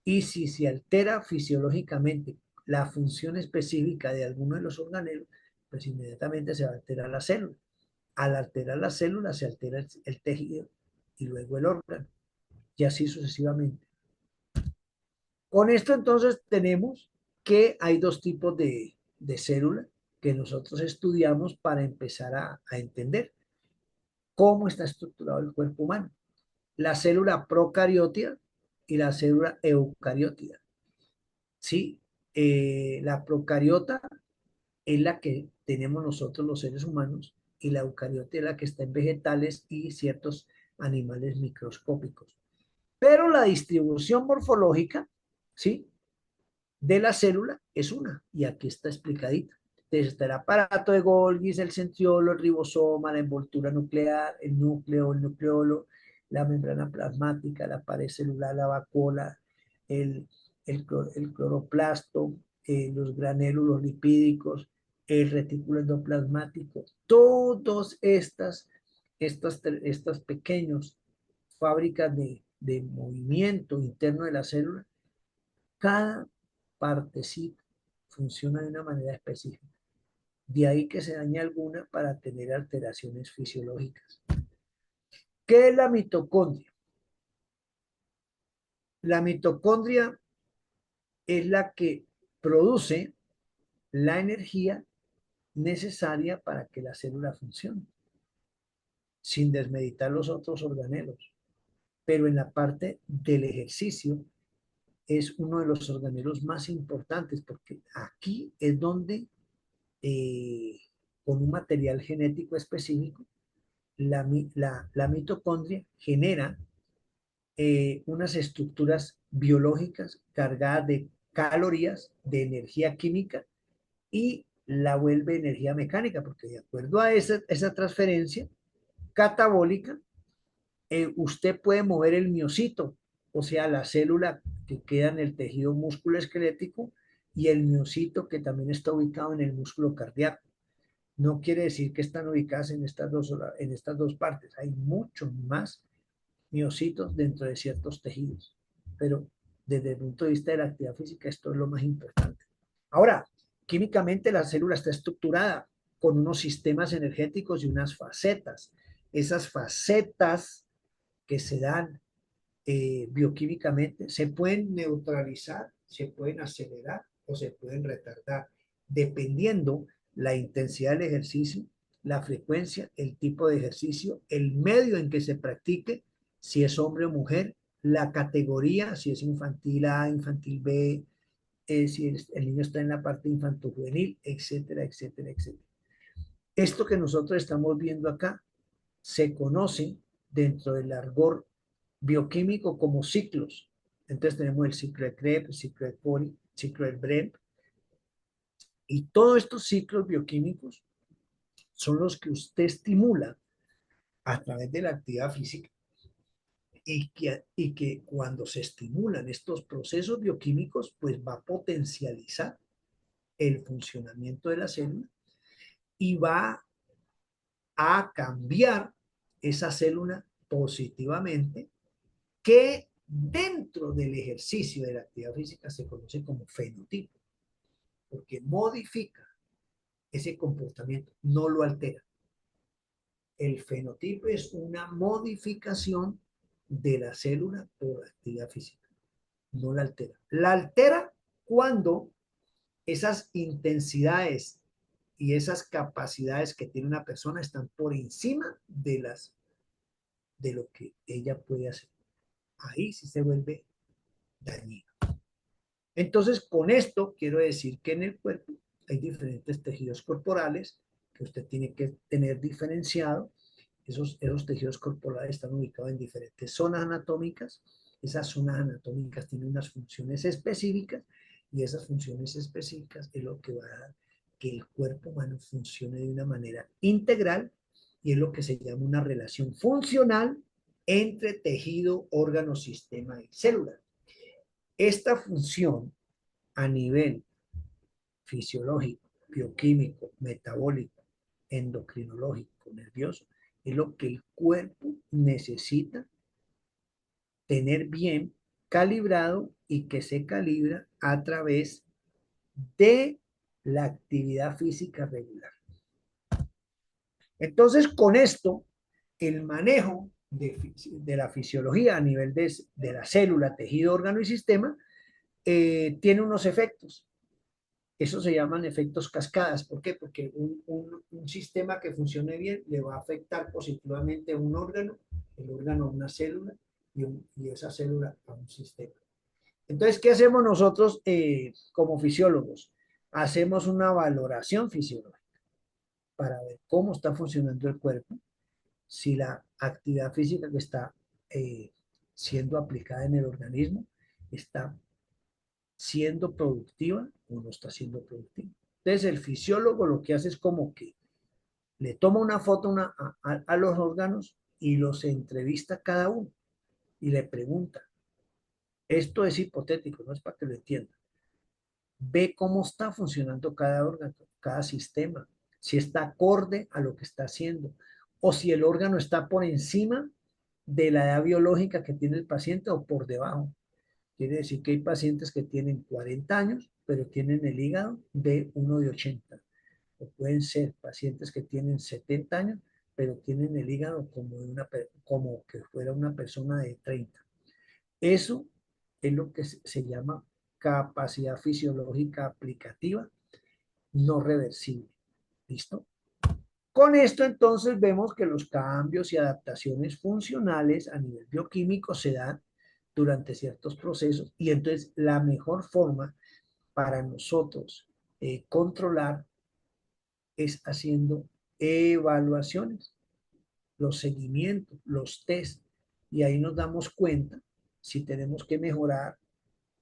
Y si se altera fisiológicamente la función específica de alguno de los organelos, pues inmediatamente se va a alterar la célula. Al alterar la célula se altera el tejido y luego el órgano, y así sucesivamente. Con esto entonces tenemos que hay dos tipos de célula que nosotros estudiamos para empezar a entender cómo está estructurado el cuerpo humano. La célula procariótica y la célula eucariótica. ¿Sí? La procariota es la que tenemos nosotros los seres humanos y la eucariota es la que está en vegetales y ciertos animales microscópicos. Pero la distribución morfológica, ¿sí? De la célula es una, y aquí está explicadita. Entonces está el aparato de Golgi, el centriolo, el ribosoma, la envoltura nuclear, el núcleo, el nucleolo, la membrana plasmática, la pared celular, la vacuola, el, el cloroplasto, los granélulos lipídicos, el retículo endoplasmático, todas estas pequeñas fábricas de movimiento interno de la célula, cada partecita funciona de una manera específica. De ahí que se dañe alguna para tener alteraciones fisiológicas. ¿Qué es la mitocondria? La mitocondria es la que produce la energía necesaria para que la célula funcione, sin desmeditar los otros organelos. Pero en la parte del ejercicio, es uno de los organelos más importantes porque aquí es donde, eh, con un material genético específico, la mitocondria genera unas estructuras biológicas cargadas de calorías, de energía química y la vuelve energía mecánica, porque de acuerdo a esa transferencia catabólica, usted puede mover el miocito, o sea, la célula que queda en el tejido músculo esquelético y el miocito que también está ubicado en el músculo cardíaco. No quiere decir que están ubicadas en estas dos partes, hay muchos más miocitos dentro de ciertos tejidos, pero desde el punto de vista de la actividad física esto es lo más importante. Ahora, químicamente la célula está estructurada con unos sistemas energéticos y unas facetas. Esas facetas que se dan bioquímicamente se pueden neutralizar, se pueden acelerar o se pueden retardar, dependiendo la intensidad del ejercicio, la frecuencia, el tipo de ejercicio, el medio en que se practique, si es hombre o mujer, la categoría, si es infantil A, infantil B, si el niño está en la parte infanto-juvenil, etcétera, etcétera, etcétera. Esto que nosotros estamos viendo acá se conoce dentro del argot bioquímico como ciclos. Entonces tenemos el ciclo de Krebs, el ciclo de Cori, el ciclo de Brent, y todos estos ciclos bioquímicos son los que usted estimula a través de la actividad física y que cuando se estimulan estos procesos bioquímicos, pues va a potencializar el funcionamiento de la célula y va a cambiar esa célula positivamente, que dentro del ejercicio de la actividad física se conoce como fenotipo, porque modifica ese comportamiento, no lo altera. El fenotipo es una modificación de la célula por actividad física, no la altera. La altera cuando esas intensidades y esas capacidades que tiene una persona están por encima de lo que ella puede hacer. Ahí sí se vuelve dañino. Entonces, con esto quiero decir que en el cuerpo hay diferentes tejidos corporales que usted tiene que tener diferenciado. Esos tejidos corporales están ubicados en diferentes zonas anatómicas. Esas zonas anatómicas tienen unas funciones específicas y esas funciones específicas es lo que va a dar que el cuerpo humano funcione de una manera integral y es lo que se llama una relación funcional entre tejido, órgano, sistema y célula. Esta función a nivel fisiológico, bioquímico, metabólico, endocrinológico, nervioso, es lo que el cuerpo necesita tener bien calibrado y que se calibra a través de la actividad física regular. Entonces, con esto, el manejo de la fisiología a nivel de la célula, tejido, órgano y sistema tiene unos efectos. Eso se llaman efectos cascadas. ¿Por qué? Porque un sistema que funcione bien le va a afectar positivamente a un órgano, el órgano a una célula y esa célula a un sistema. Entonces, ¿qué hacemos nosotros como fisiólogos? Hacemos una valoración fisiológica para ver cómo está funcionando el cuerpo, si la actividad física que está siendo aplicada en el organismo está siendo productiva o no está siendo productiva. Entonces el fisiólogo lo que hace es como que le toma una foto a los órganos y los entrevista cada uno y le pregunta, esto es hipotético, no es para que lo entiendan, ve cómo está funcionando cada órgano, cada sistema, si está acorde a lo que está haciendo o si el órgano está por encima de la edad biológica que tiene el paciente o por debajo. Quiere decir que hay pacientes que tienen 40 años, pero tienen el hígado de uno de 80. O pueden ser pacientes que tienen 70 años, pero tienen el hígado como que fuera una persona de 30. Eso es lo que se llama capacidad fisiológica aplicativa no reversible. ¿Listo? Con esto entonces vemos que los cambios y adaptaciones funcionales a nivel bioquímico se dan durante ciertos procesos y entonces la mejor forma para nosotros controlar es haciendo evaluaciones, los seguimientos, los test, y ahí nos damos cuenta si tenemos que mejorar,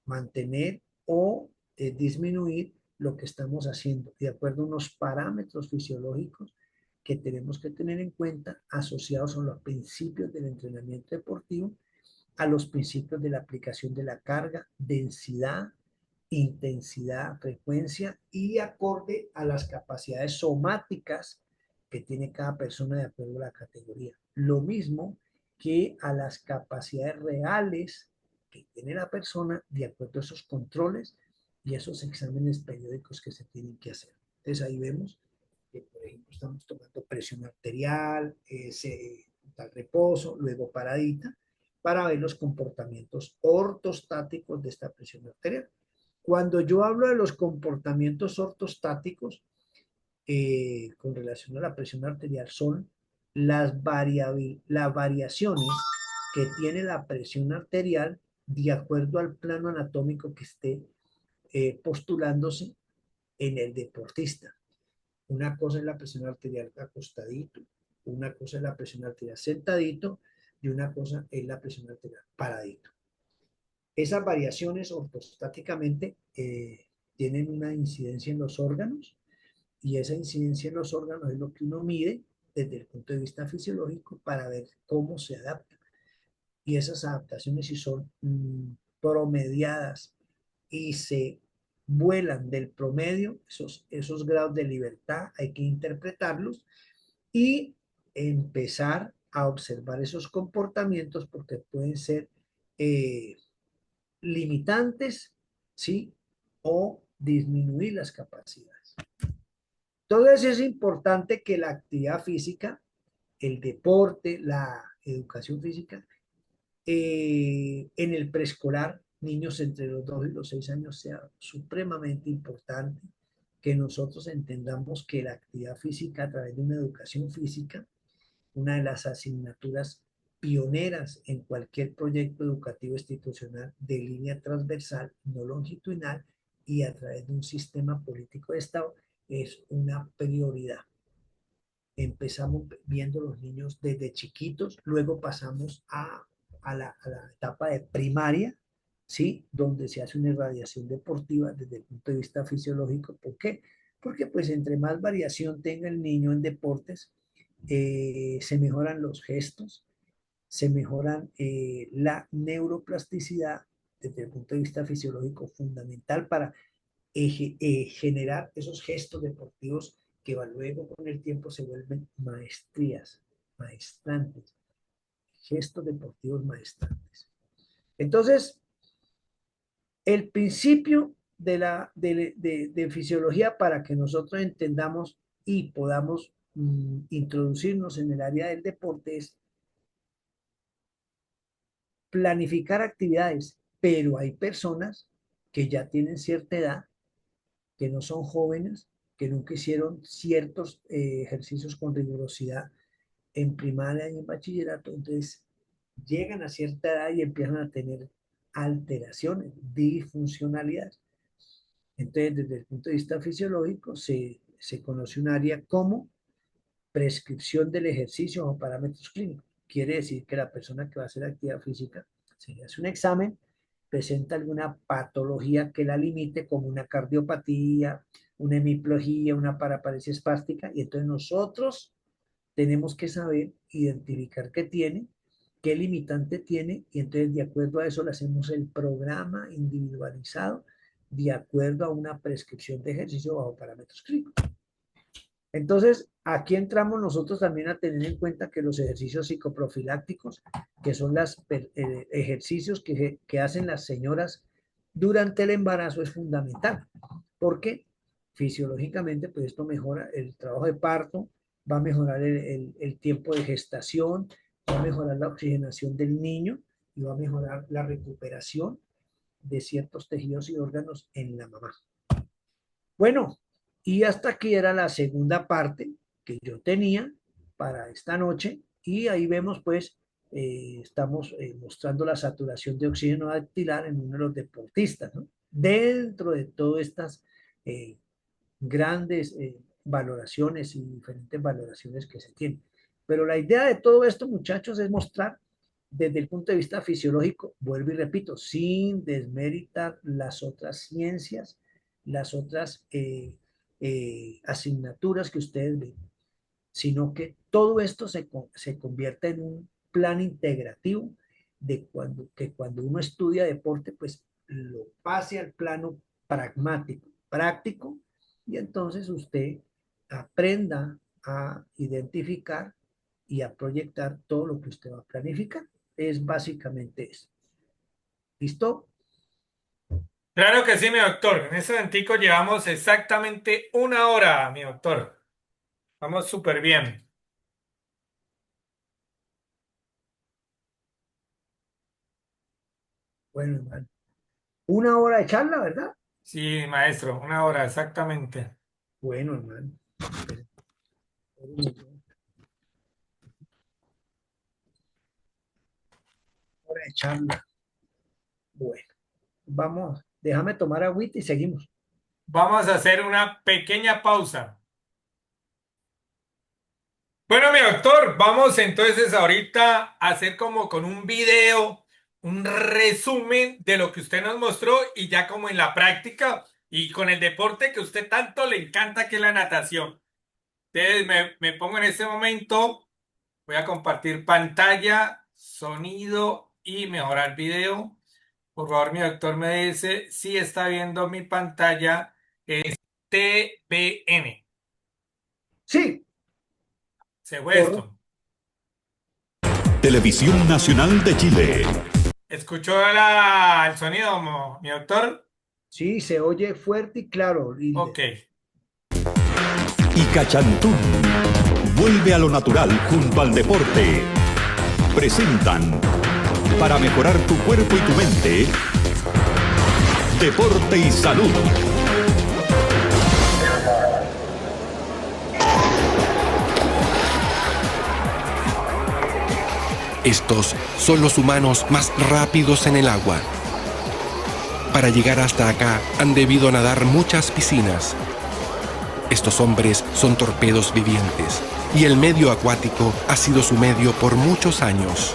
mantener o disminuir lo que estamos haciendo, de acuerdo a unos parámetros fisiológicos que tenemos que tener en cuenta asociados a los principios del entrenamiento deportivo, a los principios de la aplicación de la carga, densidad, intensidad, frecuencia y acorde a las capacidades somáticas que tiene cada persona de acuerdo a la categoría. Lo mismo que a las capacidades reales que tiene la persona de acuerdo a esos controles y esos exámenes periódicos que se tienen que hacer. Entonces ahí vemos que, por ejemplo, estamos tomando presión arterial, tal reposo, luego paradita, para ver los comportamientos ortostáticos de esta presión arterial. Cuando yo hablo de los comportamientos ortostáticos con relación a la presión arterial son las variaciones que tiene la presión arterial de acuerdo al plano anatómico que esté postulándose en el deportista. Una cosa es la presión arterial acostadito, una cosa es la presión arterial sentadito y una cosa es la presión arterial paradito. Esas variaciones ortostáticamente tienen una incidencia en los órganos y esa incidencia en los órganos es lo que uno mide desde el punto de vista fisiológico para ver cómo se adapta. Y esas adaptaciones, si son promediadas y se vuelan del promedio, esos grados de libertad hay que interpretarlos y empezar a observar esos comportamientos porque pueden ser eh, limitantes, ¿sí? O disminuir las capacidades. Entonces es importante que la actividad física, el deporte, la educación física, en el preescolar, niños entre los 2 y los 6 años, sea supremamente importante que nosotros entendamos que la actividad física a través de una educación física, una de las asignaturas pioneras en cualquier proyecto educativo institucional de línea transversal, no longitudinal, y a través de un sistema político de Estado, es una prioridad. Empezamos viendo los niños desde chiquitos, luego pasamos a la etapa de primaria, ¿sí? Donde se hace una irradiación deportiva desde el punto de vista fisiológico. ¿Por qué? Porque pues entre más variación tenga el niño en deportes, se mejoran los gestos, se mejoran la neuroplasticidad desde el punto de vista fisiológico fundamental para generar esos gestos deportivos que luego con el tiempo se vuelven maestrías, maestrantes, gestos deportivos maestrantes. Entonces, el principio de fisiología para que nosotros entendamos y podamos introducirnos en el área del deporte es planificar actividades, pero hay personas que ya tienen cierta edad, que no son jóvenes, que nunca hicieron ciertos ejercicios con rigurosidad en primaria y en bachillerato, entonces llegan a cierta edad y empiezan a tener alteraciones, disfuncionalidad. Entonces, desde el punto de vista fisiológico, se conoce un área como prescripción del ejercicio o parámetros clínicos. Quiere decir que la persona que va a hacer actividad física se le hace un examen, presenta alguna patología que la limite, como una cardiopatía, una hemiplegia, una paraparesia espástica, y entonces nosotros tenemos que saber identificar qué tiene, qué limitante tiene, y entonces de acuerdo a eso le hacemos el programa individualizado de acuerdo a una prescripción de ejercicio bajo parámetros clínicos. Entonces, aquí entramos nosotros también a tener en cuenta que los ejercicios psicoprofilácticos, que son los ejercicios que hacen las señoras durante el embarazo, es fundamental, porque fisiológicamente, pues esto mejora el trabajo de parto, va a mejorar el tiempo de gestación, va a mejorar la oxigenación del niño y va a mejorar la recuperación de ciertos tejidos y órganos en la mamá. Bueno, y hasta aquí era la segunda parte que yo tenía para esta noche y ahí vemos pues estamos mostrando la saturación de oxígeno dactilar en uno de los deportistas, ¿no? Dentro de todas estas eh, grandes valoraciones y diferentes valoraciones que se tienen. Pero la idea de todo esto, muchachos, es mostrar desde el punto de vista fisiológico, vuelvo y repito, sin desmeritar las otras ciencias, las otras asignaturas que ustedes ven, sino que todo esto se convierte en un plan integrativo de que cuando uno estudia deporte, pues lo pase al plano pragmático, práctico, y entonces usted aprenda a identificar y a proyectar todo lo que usted va a planificar. Es básicamente eso. ¿Listo? Claro que sí, mi doctor. En ese momentico llevamos exactamente 1 hora, mi doctor. Vamos súper bien. Bueno, hermano. 1 hora de charla, ¿verdad? Sí, maestro, 1 hora, exactamente. Bueno, hermano. Hora de charla. Bueno, vamos, déjame tomar agüita y seguimos. Vamos a hacer una pequeña pausa. Bueno, mi doctor, vamos entonces ahorita a hacer como con un video, un resumen de lo que usted nos mostró y ya como en la práctica y con el deporte que a usted tanto le encanta que es la natación. Entonces me pongo en este momento, voy a compartir pantalla, sonido y mejorar video. Por favor, mi doctor me dice si está viendo mi pantalla, es TVN. Sí, Se fue correcto. esto. Televisión Nacional de Chile. ¿Escuchó el sonido, mi doctor? Sí, se oye fuerte y claro, Ok. Hilde. Y Cachantún. Vuelve a lo natural junto al deporte. Presentan, para mejorar tu cuerpo y tu mente, Deporte y Salud. Estos son los humanos más rápidos en el agua. Para llegar hasta acá han debido nadar muchas piscinas. Estos hombres son torpedos vivientes y el medio acuático ha sido su medio por muchos años.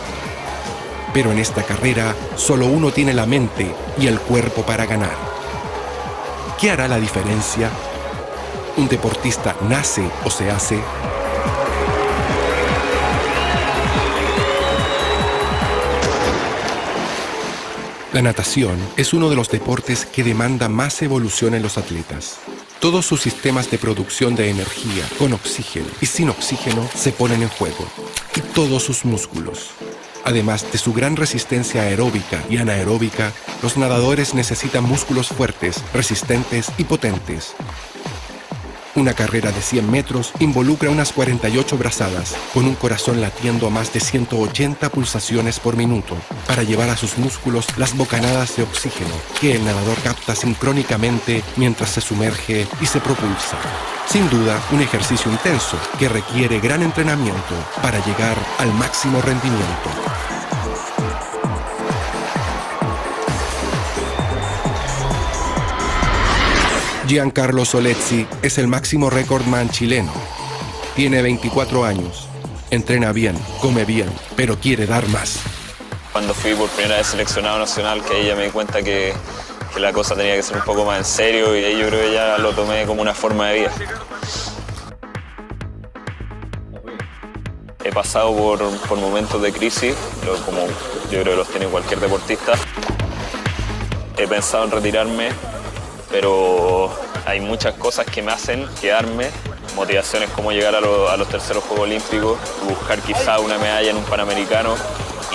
Pero en esta carrera solo uno tiene la mente y el cuerpo para ganar. ¿Qué hará la diferencia? ¿Un deportista nace o se hace? La natación es uno de los deportes que demanda más evolución en los atletas. Todos sus sistemas de producción de energía, con oxígeno y sin oxígeno, se ponen en juego. Y todos sus músculos. Además de su gran resistencia aeróbica y anaeróbica, los nadadores necesitan músculos fuertes, resistentes y potentes. Una carrera de 100 metros involucra unas 48 brazadas, con un corazón latiendo a más de 180 pulsaciones por minuto, para llevar a sus músculos las bocanadas de oxígeno que el nadador capta sincrónicamente mientras se sumerge y se propulsa. Sin duda, un ejercicio intenso que requiere gran entrenamiento para llegar al máximo rendimiento. Giancarlo Solezzi es el máximo recordman chileno. Tiene 24 años. Entrena bien, come bien, pero quiere dar más. Cuando fui por primera vez seleccionado nacional, que ahí ya me di cuenta que la cosa tenía que ser un poco más en serio y ahí yo creo que ya lo tomé como una forma de vida. He pasado por momentos de crisis, como yo creo que los tiene cualquier deportista. He pensado en retirarme, pero hay muchas cosas que me hacen quedarme. Motivaciones como llegar a los terceros Juegos Olímpicos, buscar quizá una medalla en un Panamericano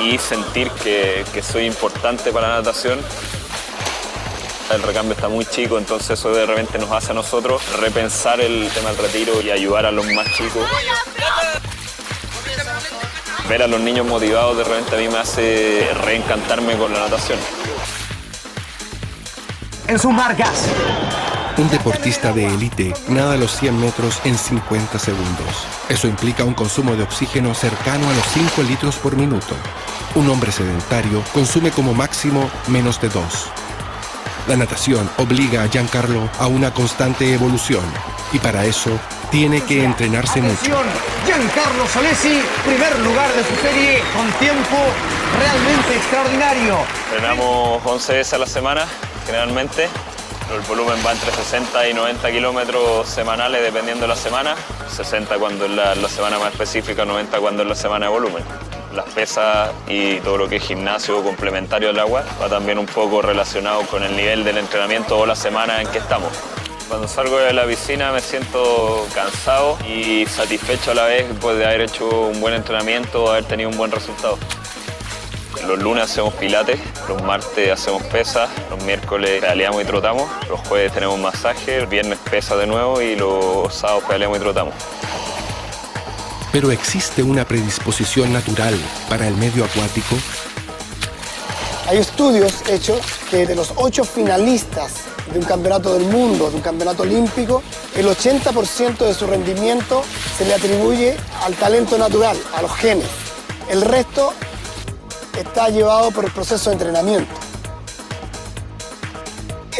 y sentir que soy importante para la natación. El recambio está muy chico, entonces eso de repente nos hace a nosotros repensar el tema del retiro y ayudar a los más chicos. Ver a los niños motivados de repente a mí me hace reencantarme con la natación. En sus marcas, Un deportista de élite nada los 100 metros en 50 segundos. Eso implica un consumo de oxígeno cercano a los 5 litros por minuto. Un hombre sedentario consume como máximo menos de 2. La natación obliga a Giancarlo a una constante evolución y para eso tiene que entrenarse mucho. Giancarlo Salesi, primer lugar de su serie con tiempo realmente extraordinario. Entrenamos 11 veces a la semana, generalmente. El volumen va entre 60 y 90 kilómetros semanales dependiendo de la semana. 60 cuando es la semana más específica, 90 cuando es la semana de volumen. Las pesas y todo lo que es gimnasio complementario al agua va también un poco relacionado con el nivel del entrenamiento o la semana en que estamos. Cuando salgo de la piscina me siento cansado y satisfecho a la vez pues, de haber hecho un buen entrenamiento, haber tenido un buen resultado. Los lunes hacemos pilates, los martes hacemos pesas, los miércoles pedaleamos y trotamos, los jueves tenemos masaje, el viernes pesa de nuevo y los sábados pedaleamos y trotamos. ¿Pero existe una predisposición natural para el medio acuático? Hay estudios hechos que de los 8 finalistas de un campeonato del mundo, de un campeonato olímpico, el 80% de su rendimiento se le atribuye al talento natural, a los genes. El resto está llevado por el proceso de entrenamiento.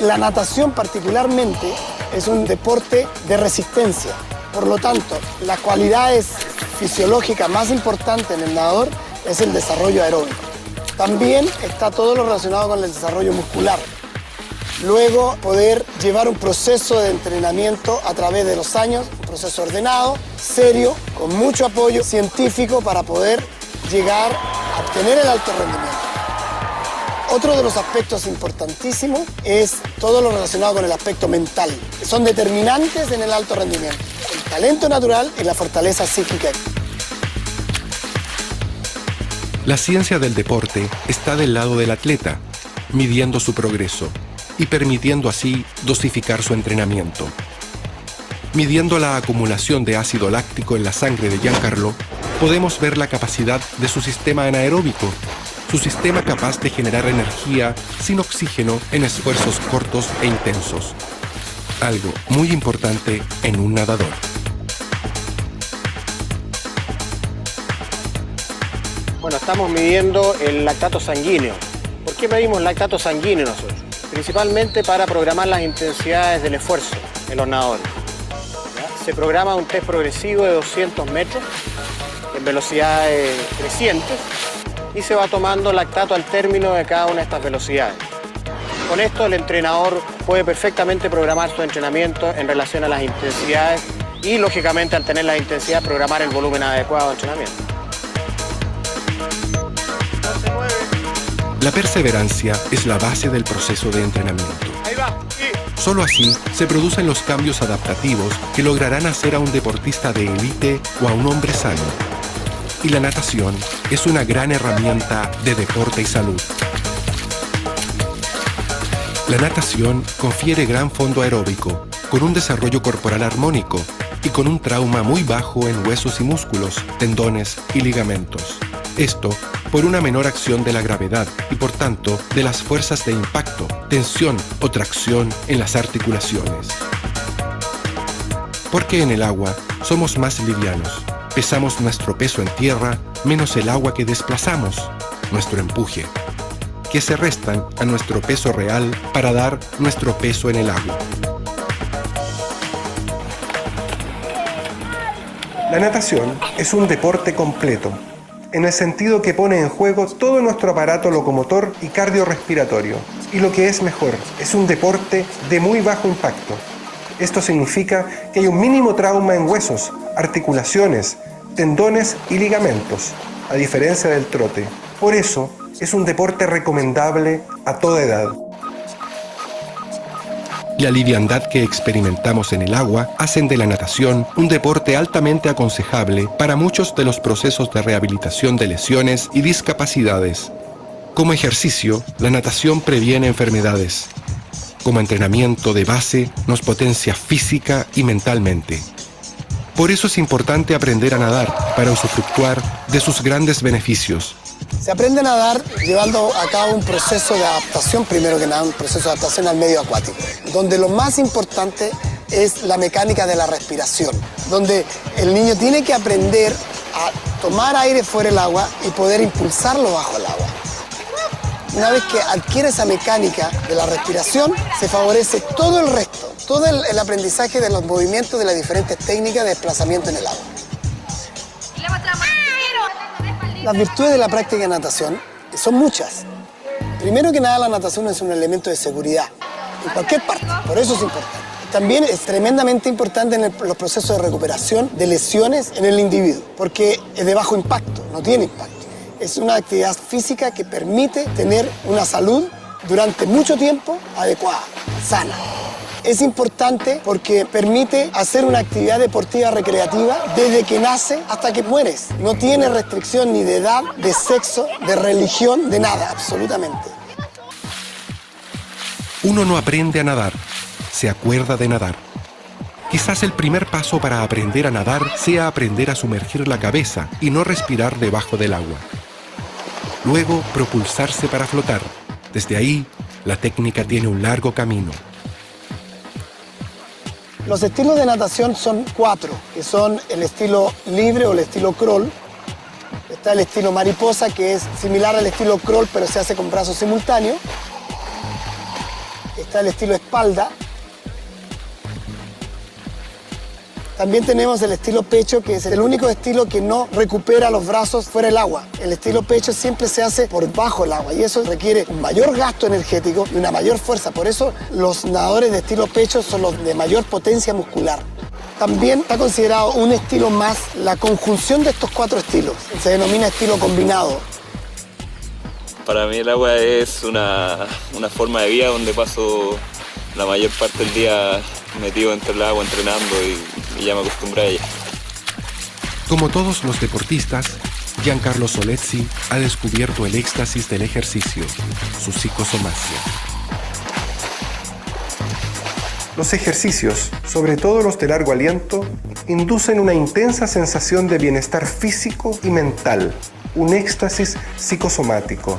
La natación particularmente es un deporte de resistencia. Por lo tanto, las cualidades fisiológicas más importantes en el nadador es el desarrollo aeróbico. También está todo lo relacionado con el desarrollo muscular. Luego, poder llevar un proceso de entrenamiento a través de los años, un proceso ordenado, serio, con mucho apoyo científico para poder llegar a obtener el alto rendimiento. Otro de los aspectos importantísimos es todo lo relacionado con el aspecto mental. Son determinantes en el alto rendimiento. El talento natural y la fortaleza psíquica. La ciencia del deporte está del lado del atleta, midiendo su progreso y permitiendo así dosificar su entrenamiento. Midiendo la acumulación de ácido láctico en la sangre de Giancarlo, podemos ver la capacidad de su sistema anaeróbico, su sistema capaz de generar energía sin oxígeno en esfuerzos cortos e intensos. Algo muy importante en un nadador. Bueno, estamos midiendo el lactato sanguíneo. ¿Por qué medimos lactato sanguíneo nosotros? Principalmente para programar las intensidades del esfuerzo en los nadadores. ¿Ya? Se programa un test progresivo de 200 metros en velocidades crecientes y se va tomando lactato al término de cada una de estas velocidades. Con esto el entrenador puede perfectamente programar su entrenamiento en relación a las intensidades y, lógicamente, al tener la intensidad, programar el volumen adecuado de entrenamiento. La perseverancia es la base del proceso de entrenamiento. Solo así se producen los cambios adaptativos que lograrán hacer a un deportista de élite o a un hombre sano. Y la natación es una gran herramienta de deporte y salud. La natación confiere gran fondo aeróbico, con un desarrollo corporal armónico y con un trauma muy bajo en huesos y músculos, tendones y ligamentos. Esto por una menor acción de la gravedad y por tanto de las fuerzas de impacto, tensión o tracción en las articulaciones. Porque en el agua somos más livianos. Pesamos nuestro peso en tierra menos el agua que desplazamos, nuestro empuje, que se restan a nuestro peso real para dar nuestro peso en el agua. La natación es un deporte completo, en el sentido que pone en juego todo nuestro aparato locomotor y cardiorrespiratorio. Y lo que es mejor, es un deporte de muy bajo impacto. Esto significa que hay un mínimo trauma en huesos, articulaciones, tendones y ligamentos, a diferencia del trote. Por eso, es un deporte recomendable a toda edad. La liviandad que experimentamos en el agua hacen de la natación un deporte altamente aconsejable para muchos de los procesos de rehabilitación de lesiones y discapacidades. Como ejercicio, la natación previene enfermedades. Como entrenamiento de base, nos potencia física y mentalmente. Por eso es importante aprender a nadar para usufructuar de sus grandes beneficios. Se aprende a nadar llevando a cabo un proceso de adaptación, primero que nada, un proceso de adaptación al medio acuático, donde lo más importante es la mecánica de la respiración, donde el niño tiene que aprender a tomar aire fuera del agua y poder impulsarlo bajo el agua. Una vez que adquiere esa mecánica de la respiración, se favorece todo el resto, todo el aprendizaje de los movimientos de las diferentes técnicas de desplazamiento en el agua. Las virtudes de la práctica de natación son muchas. Primero que nada, la natación es un elemento de seguridad en cualquier parte, por eso es importante. También es tremendamente importante en los procesos de recuperación de lesiones en el individuo, porque es de bajo impacto, no tiene impacto. Es una actividad física que permite tener una salud durante mucho tiempo adecuada, sana. Es importante porque permite hacer una actividad deportiva recreativa desde que nace hasta que mueres. No tiene restricción ni de edad, de sexo, de religión, de nada, absolutamente. Uno no aprende a nadar, se acuerda de nadar. Quizás el primer paso para aprender a nadar sea aprender a sumergir la cabeza y no respirar debajo del agua. Luego, propulsarse para flotar. Desde ahí, la técnica tiene un largo camino. Los estilos de natación son 4, que son el estilo libre o el estilo crawl. Está el estilo mariposa, que es similar al estilo crawl, pero se hace con brazos simultáneos. Está el estilo espalda. También tenemos el estilo pecho, que es el único estilo que no recupera los brazos fuera del agua. El estilo pecho siempre se hace por bajo el agua y eso requiere un mayor gasto energético y una mayor fuerza. Por eso los nadadores de estilo pecho son los de mayor potencia muscular. También está considerado un estilo más la conjunción de estos 4 estilos. Se denomina estilo combinado. Para mí el agua es una forma de vida donde paso la mayor parte del día metido entre el agua, entrenando y ya me acostumbré a ella. Como todos los deportistas, Giancarlo Solezzi ha descubierto el éxtasis del ejercicio, su psicosomacia. Los ejercicios, sobre todo los de largo aliento, inducen una intensa sensación de bienestar físico y mental, un éxtasis psicosomático,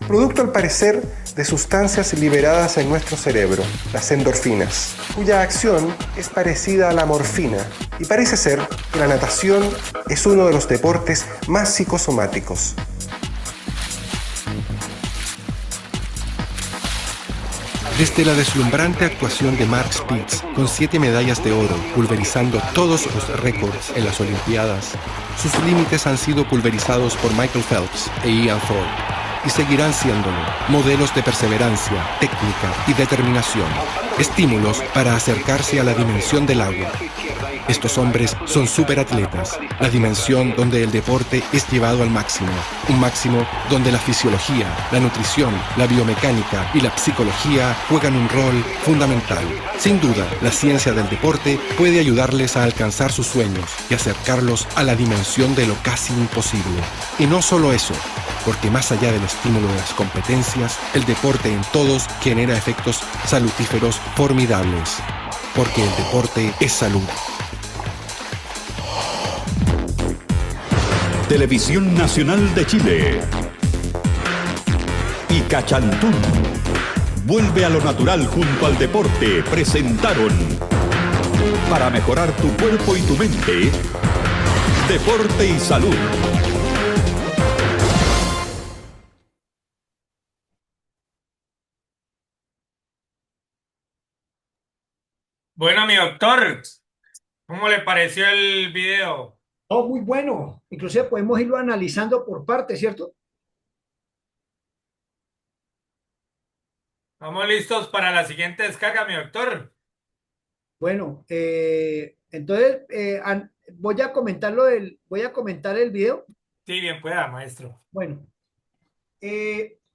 producto al parecer de sustancias liberadas en nuestro cerebro, las endorfinas, cuya acción es parecida a la morfina, y parece ser que la natación es uno de los deportes más psicosomáticos. Desde la deslumbrante actuación de Mark Spitz, con 7 medallas de oro, pulverizando todos los récords en las Olimpiadas, sus límites han sido pulverizados por Michael Phelps e Ian Thorpe, y seguirán siéndolo, modelos de perseverancia, técnica y determinación, estímulos para acercarse a la dimensión del agua. Estos hombres son superatletas, la dimensión donde el deporte es llevado al máximo, un máximo donde la fisiología, la nutrición, la biomecánica y la psicología juegan un rol fundamental. Sin duda, la ciencia del deporte puede ayudarles a alcanzar sus sueños y acercarlos a la dimensión de lo casi imposible. Y no solo eso, porque más allá del estímulo de las competencias, el deporte en todos genera efectos salutíferos formidables, porque el deporte es salud. Televisión Nacional de Chile y Cachantún. Vuelve a lo natural junto al deporte. Presentaron, para mejorar tu cuerpo y tu mente, Deporte y Salud. Bueno, mi doctor, ¿cómo le pareció el video? Oh, muy bueno. Inclusive podemos irlo analizando por partes, ¿cierto? ¿Estamos listos para la siguiente descarga, mi doctor? Bueno, entonces voy a voy a comentar el video. Sí, bien pueda, maestro. Bueno,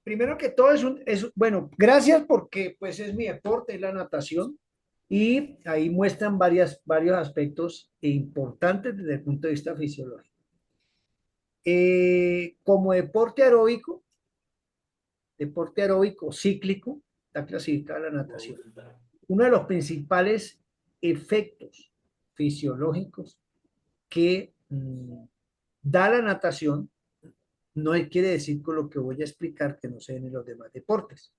primero que todo bueno, gracias porque pues es mi deporte, es la natación. Y ahí muestran varios aspectos importantes desde el punto de vista fisiológico. Como deporte aeróbico cíclico, está clasificada la natación. Uno de los principales efectos fisiológicos que da la natación No quiere decir con lo que voy a explicar que no se den en los demás deportes.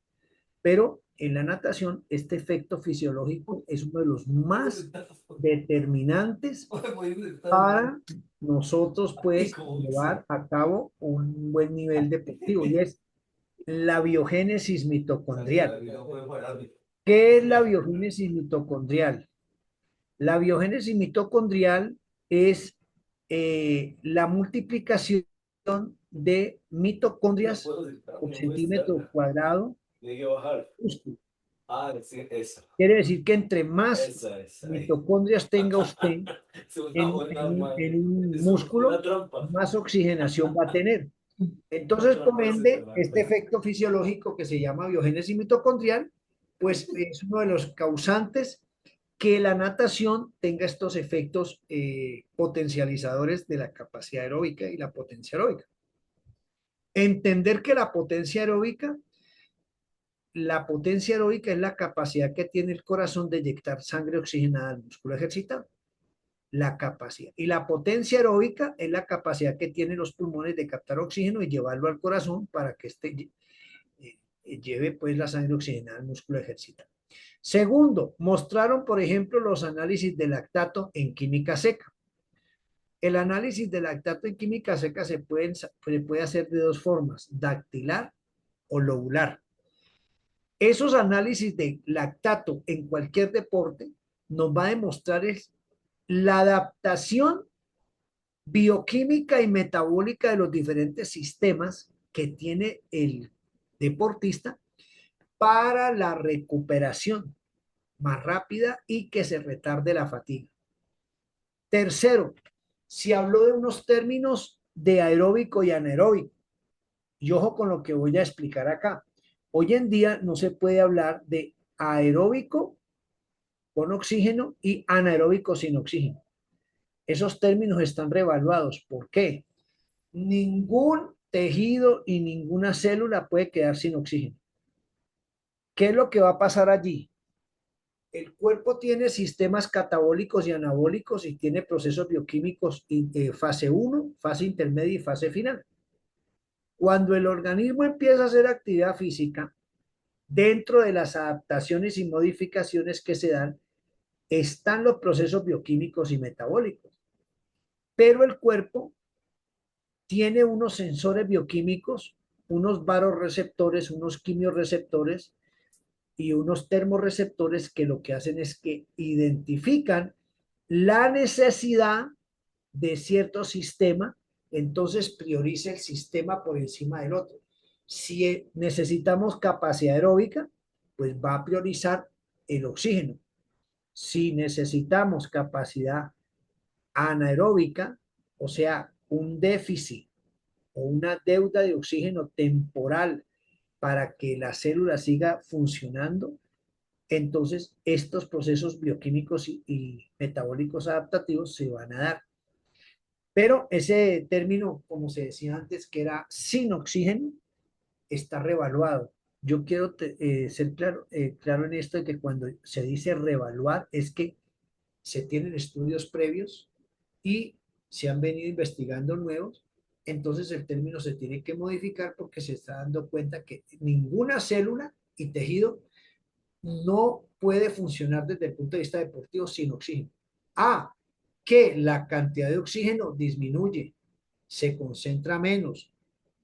Pero en la natación, este efecto fisiológico es uno de los más determinantes para nosotros, pues, llevar a cabo un buen nivel deportivo, y es la biogénesis mitocondrial. ¿Qué es la biogénesis mitocondrial? La biogénesis mitocondrial es la multiplicación de mitocondrias por centímetro cuadrado. Quiere decir que entre más mitocondrias tenga usted en un músculo, más oxigenación va a tener. Entonces, por ende, este efecto fisiológico que se llama biogénesis mitocondrial, pues es uno de los causantes que la natación tenga estos efectos potencializadores de la capacidad aeróbica y la potencia aeróbica. Entender que la potencia aeróbica es la capacidad que tiene el corazón de inyectar sangre oxigenada al músculo ejercitado. La capacidad. Y la potencia aeróbica es la capacidad que tienen los pulmones de captar oxígeno y llevarlo al corazón para que lleve pues la sangre oxigenada al músculo ejercitado. Segundo, mostraron, por ejemplo, los análisis de lactato en química seca. El análisis de lactato en química seca se puede hacer de dos formas, dactilar o lobular. Esos análisis de lactato en cualquier deporte nos va a demostrar la adaptación bioquímica y metabólica de los diferentes sistemas que tiene el deportista para la recuperación más rápida y que se retarde la fatiga. Tercero, se habló de unos términos de aeróbico y anaeróbico. Y ojo con lo que voy a explicar acá. Hoy en día no se puede hablar de aeróbico con oxígeno y anaeróbico sin oxígeno. Esos términos están revaluados. ¿Por qué? Ningún tejido y ninguna célula puede quedar sin oxígeno. ¿Qué es lo que va a pasar allí? El cuerpo tiene sistemas catabólicos y anabólicos y tiene procesos bioquímicos fase 1, fase intermedia y fase final. Cuando el organismo empieza a hacer actividad física, dentro de las adaptaciones y modificaciones que se dan, están los procesos bioquímicos y metabólicos. Pero el cuerpo tiene unos sensores bioquímicos, unos vasoreceptores, unos quimiorreceptores y unos termorreceptores que lo que hacen es que identifican la necesidad de cierto sistema, entonces prioriza el sistema por encima del otro. Si necesitamos capacidad aeróbica, pues va a priorizar el oxígeno. Si necesitamos capacidad anaeróbica, o sea, un déficit o una deuda de oxígeno temporal para que la célula siga funcionando, entonces estos procesos bioquímicos y metabólicos adaptativos se van a dar. Pero ese término, como se decía antes, que era sin oxígeno, está revaluado. Yo quiero ser claro en esto de que cuando se dice revaluar es que se tienen estudios previos y se han venido investigando nuevos, entonces el término se tiene que modificar porque se está dando cuenta que ninguna célula y tejido no puede funcionar desde el punto de vista deportivo sin oxígeno. Que la cantidad de oxígeno disminuye, se concentra menos,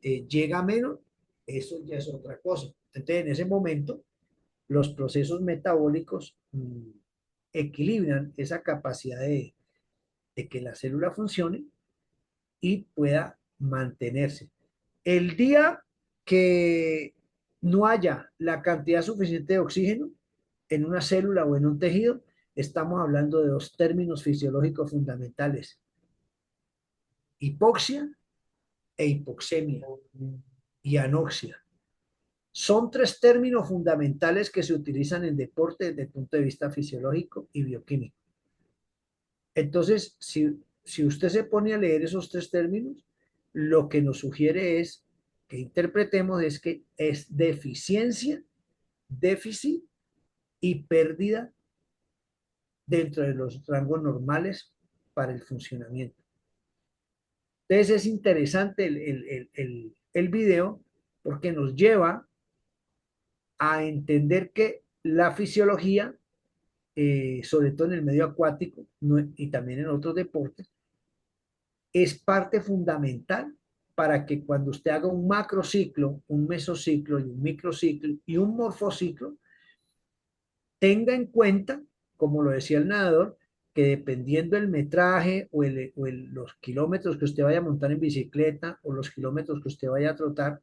llega menos, eso ya es otra cosa. Entonces, en ese momento, los procesos metabólicos equilibran esa capacidad de que la célula funcione y pueda mantenerse. El día que no haya la cantidad suficiente de oxígeno en una célula o en un tejido, estamos hablando de dos términos fisiológicos fundamentales: hipoxia e hipoxemia y anoxia. Son tres términos fundamentales que se utilizan en deporte desde el punto de vista fisiológico y bioquímico. Entonces, si usted se pone a leer esos tres términos, lo que nos sugiere es que interpretemos es que es deficiencia, déficit y pérdida dentro de los rangos normales para el funcionamiento. Entonces es interesante el video porque nos lleva a entender que la fisiología, sobre todo en el medio acuático y también en otros deportes, es parte fundamental para que cuando usted haga un macrociclo, un mesociclo y un microciclo y un morfociclo, tenga en cuenta, como lo decía el nadador, que dependiendo del metraje los kilómetros que usted vaya a montar en bicicleta o los kilómetros que usted vaya a trotar,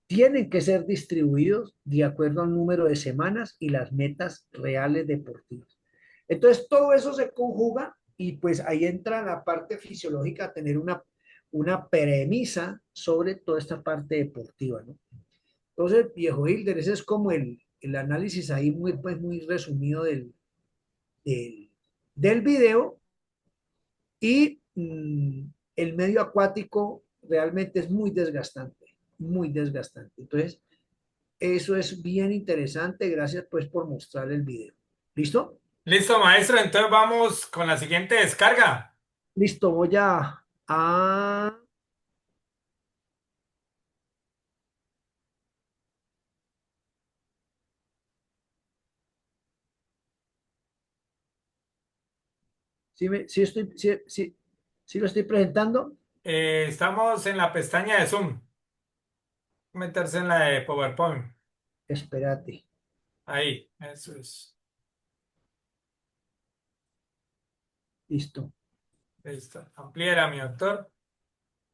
tienen que ser distribuidos de acuerdo al número de semanas y las metas reales deportivas. Entonces, todo eso se conjuga y pues ahí entra la parte fisiológica a tener una premisa sobre toda esta parte deportiva, ¿no? Entonces, viejo Hilder, ese es como el análisis ahí muy, pues, muy resumido del, del video y el medio acuático realmente es muy desgastante, muy desgastante. Entonces, eso es bien interesante. Gracias pues por mostrar el video. ¿Listo? Listo, maestro. Entonces vamos con la siguiente descarga. Listo, voy a... Sí lo estoy presentando. Estamos en la pestaña de Zoom. Meterse en la de PowerPoint. Espérate. Ahí, eso es. Listo. Listo. Ampliera, mi doctor.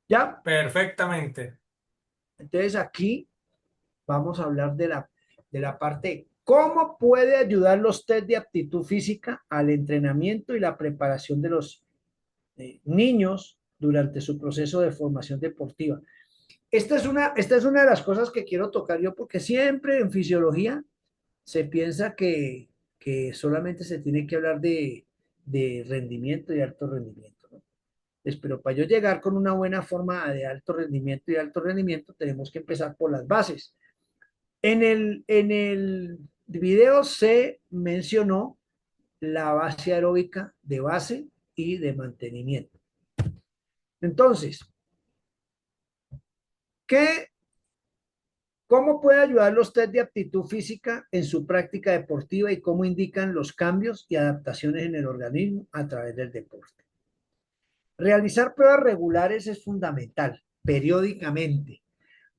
¿Ya? Perfectamente. Entonces aquí vamos a hablar de la parte, ¿cómo puede ayudar los test de aptitud física al entrenamiento y la preparación de los niños durante su proceso de formación deportiva? Esta es una de las cosas que quiero tocar yo porque siempre en fisiología se piensa que solamente se tiene que hablar de rendimiento y alto rendimiento, ¿no? Pero para yo llegar con una buena forma de alto rendimiento, tenemos que empezar por las bases. En el video se mencionó la base aeróbica de base y de mantenimiento. Entonces, ¿qué ¿cómo puede ayudar los test de aptitud física en su práctica deportiva y cómo indican los cambios y adaptaciones en el organismo a través del deporte? Realizar pruebas regulares es fundamental, periódicamente.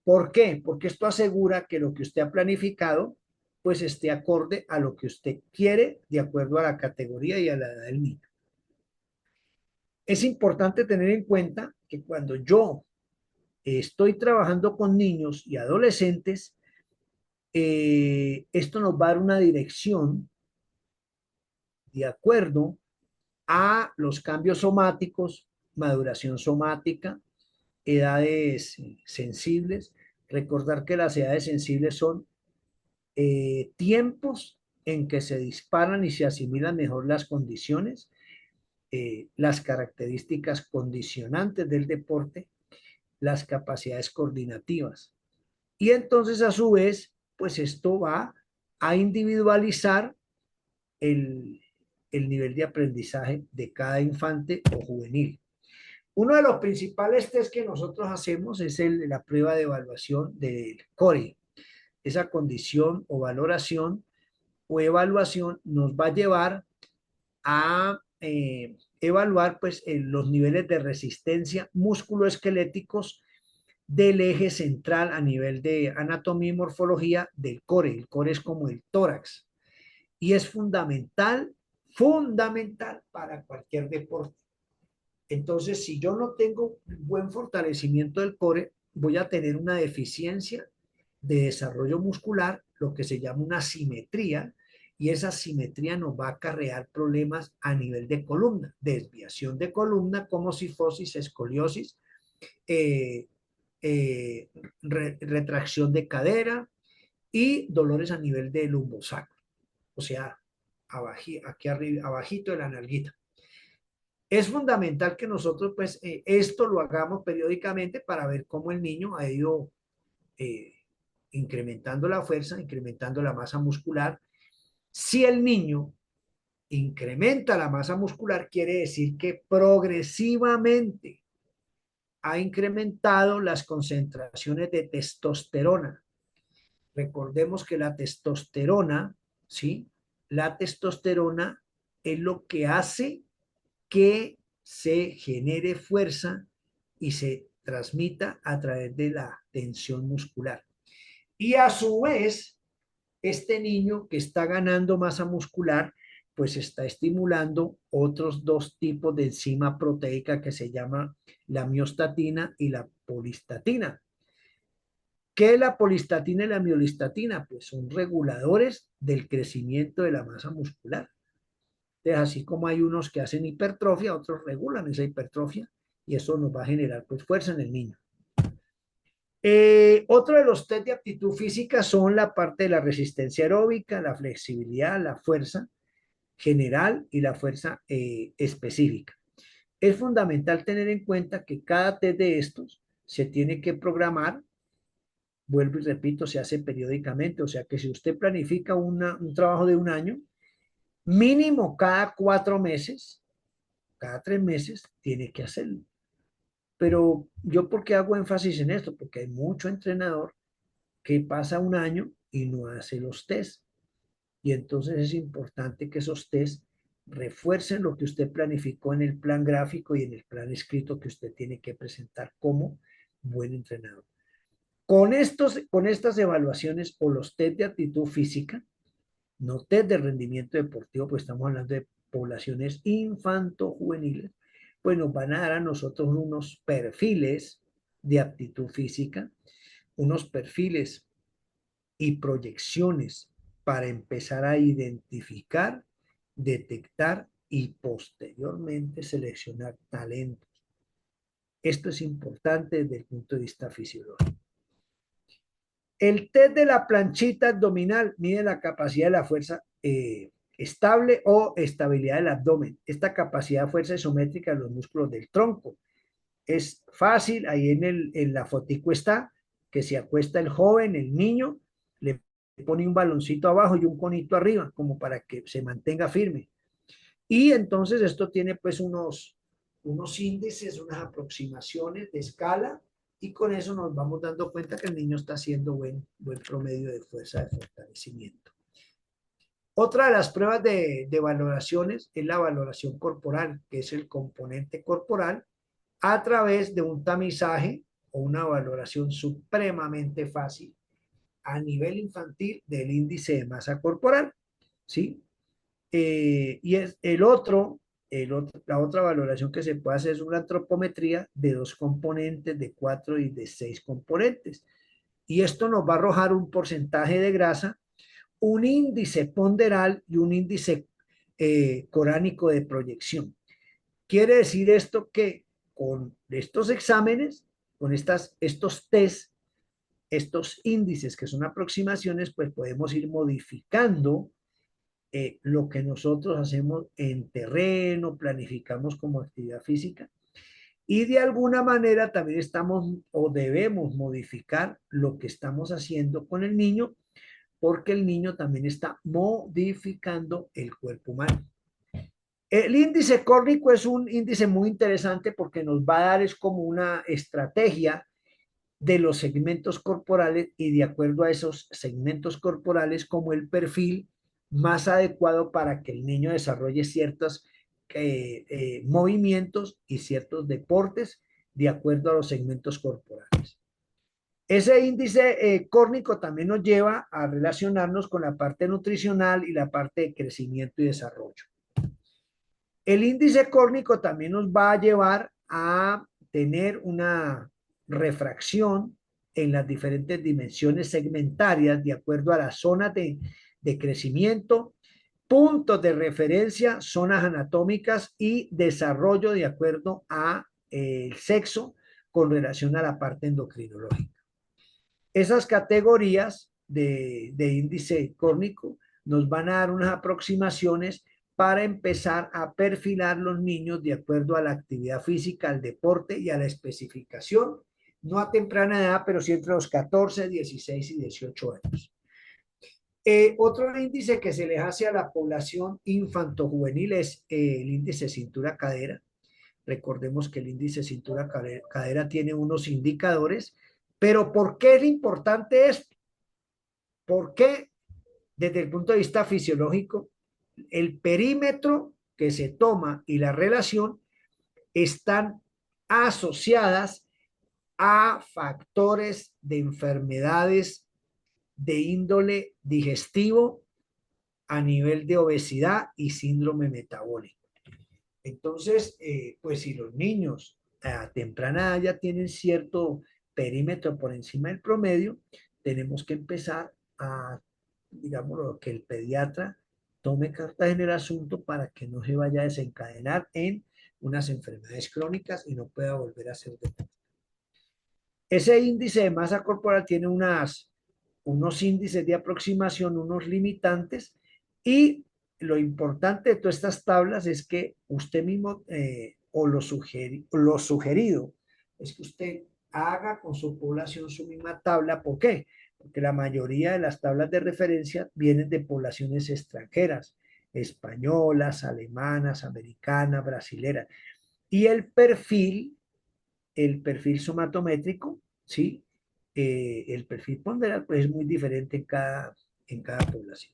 ¿Por qué? Porque esto asegura que lo que usted ha planificado pues esté acorde a lo que usted quiere de acuerdo a la categoría y a la edad del niño. Es importante tener en cuenta que cuando yo estoy trabajando con niños y adolescentes, esto nos va a dar una dirección de acuerdo a los cambios somáticos, maduración somática, edades sensibles. Recordar que las edades sensibles son tiempos en que se disparan y se asimilan mejor las condiciones, las características condicionantes del deporte, las capacidades coordinativas. Y entonces, a su vez, pues esto va a individualizar el, el nivel de aprendizaje de cada infante o juvenil. Uno de los principales test que nosotros hacemos es la prueba de evaluación del CORE. Esa condición o valoración o evaluación nos va a llevar a evaluar pues, los niveles de resistencia musculoesqueléticos del eje central a nivel de anatomía y morfología del core. El core es como el tórax y es fundamental para cualquier deporte. Entonces, si yo no tengo buen fortalecimiento del core, voy a tener una deficiencia de desarrollo muscular, lo que se llama una simetría, y esa simetría nos va a acarrear problemas a nivel de columna, desviación de columna como cifosis, escoliosis, eh, retracción de cadera y dolores a nivel de lumbosacro, o sea, aquí arriba, abajito de la nalguita. Es fundamental que nosotros, pues, esto lo hagamos periódicamente para ver cómo el niño ha ido eh, incrementando la fuerza, incrementando la masa muscular. Si el niño incrementa la masa muscular, quiere decir que progresivamente ha incrementado las concentraciones de testosterona. Recordemos que la testosterona, ¿sí? La testosterona es lo que hace que se genere fuerza y se transmita a través de la tensión muscular. Y a su vez, este niño que está ganando masa muscular, pues está estimulando otros dos tipos de enzima proteica que se llama la miostatina y la polistatina. ¿Qué es la polistatina y la miolistatina? Pues son reguladores del crecimiento de la masa muscular. Entonces, así como hay unos que hacen hipertrofia, otros regulan esa hipertrofia y eso nos va a generar pues fuerza en el niño. Otro de los test de aptitud física son la parte de la resistencia aeróbica, la flexibilidad, la fuerza general y la fuerza específica. Es fundamental tener en cuenta que cada test de estos se tiene que programar, vuelvo y repito, se hace periódicamente, o sea que si usted planifica un trabajo de un año, mínimo cada 4 meses, cada 3 meses, tiene que hacerlo. Pero yo, ¿por qué hago énfasis en esto? Porque hay mucho entrenador que pasa un año y no hace los test. Y entonces es importante que esos test refuercen lo que usted planificó en el plan gráfico y en el plan escrito que usted tiene que presentar como buen entrenador. Con estas evaluaciones o los test de aptitud física, no test de rendimiento deportivo, pues estamos hablando de poblaciones infanto-juveniles, pues nos van a dar a nosotros unos perfiles de aptitud física, unos perfiles y proyecciones para empezar a identificar, detectar y posteriormente seleccionar talentos. Esto es importante desde el punto de vista fisiológico. El test de la planchita abdominal mide la capacidad de la fuerza estable o estabilidad del abdomen. Esta capacidad de fuerza isométrica de los músculos del tronco. Es fácil, ahí en la fotico está, que se acuesta el joven, el niño, le pone un baloncito abajo y un conito arriba, como para que se mantenga firme. Y entonces esto tiene pues unos índices, unas aproximaciones de escala, y con eso nos vamos dando cuenta que el niño está haciendo buen promedio de fuerza de fortalecimiento. Otra de las pruebas de valoraciones es la valoración corporal, que es el componente corporal, a través de un tamizaje o una valoración supremamente fácil a nivel infantil del índice de masa corporal, ¿sí? Y es la otra valoración que se puede hacer es una antropometría de 2 componentes, de 4 y de 6 componentes. Y esto nos va a arrojar un porcentaje de grasa, un índice ponderal y un índice coránico de proyección. Quiere decir esto que con estos exámenes, con estos test, estos índices que son aproximaciones, pues podemos ir modificando lo que nosotros hacemos en terreno, planificamos como actividad física, y de alguna manera también estamos o debemos modificar lo que estamos haciendo con el niño, porque el niño también está modificando el cuerpo humano. El índice córnico es un índice muy interesante porque nos va a dar es como una estrategia de los segmentos corporales y de acuerdo a esos segmentos corporales como el perfil más adecuado para que el niño desarrolle ciertos movimientos y ciertos deportes de acuerdo a los segmentos corporales. Ese índice córnico también nos lleva a relacionarnos con la parte nutricional y la parte de crecimiento y desarrollo. El índice córnico también nos va a llevar a tener una refracción en las diferentes dimensiones segmentarias de acuerdo a las zonas de crecimiento, puntos de referencia, zonas anatómicas y desarrollo de acuerdo a el sexo con relación a la parte endocrinológica. Esas categorías de índice córnico nos van a dar unas aproximaciones para empezar a perfilar los niños de acuerdo a la actividad física, al deporte y a la especificación, no a temprana edad, pero sí entre los 14, 16 y 18 años. Otro índice que se les hace a la población infanto-juvenil es el índice cintura-cadera, Recordemos que el índice cintura-cadera tiene unos indicadores, pero ¿por qué es importante esto? ¿Por qué desde el punto de vista fisiológico el perímetro que se toma y la relación están asociadas a factores de enfermedades de índole digestivo a nivel de obesidad y síndrome metabólico? Entonces, pues si los niños a temprana edad ya tienen cierto perímetro por encima del promedio, tenemos que empezar a, digamos, que el pediatra tome cartas en el asunto para que no se vaya a desencadenar en unas enfermedades crónicas y no pueda volver a ser deporte. Ese índice de masa corporal tiene unos índices de aproximación, unos limitantes, y lo importante de todas estas tablas es que usted mismo, lo sugerido, es que usted haga con su población su misma tabla. ¿Por qué? Porque la mayoría de las tablas de referencia vienen de poblaciones extranjeras, españolas, alemanas, americanas, brasileras. Y el perfil somatométrico, ¿sí? El perfil ponderal, pues es muy diferente en cada población.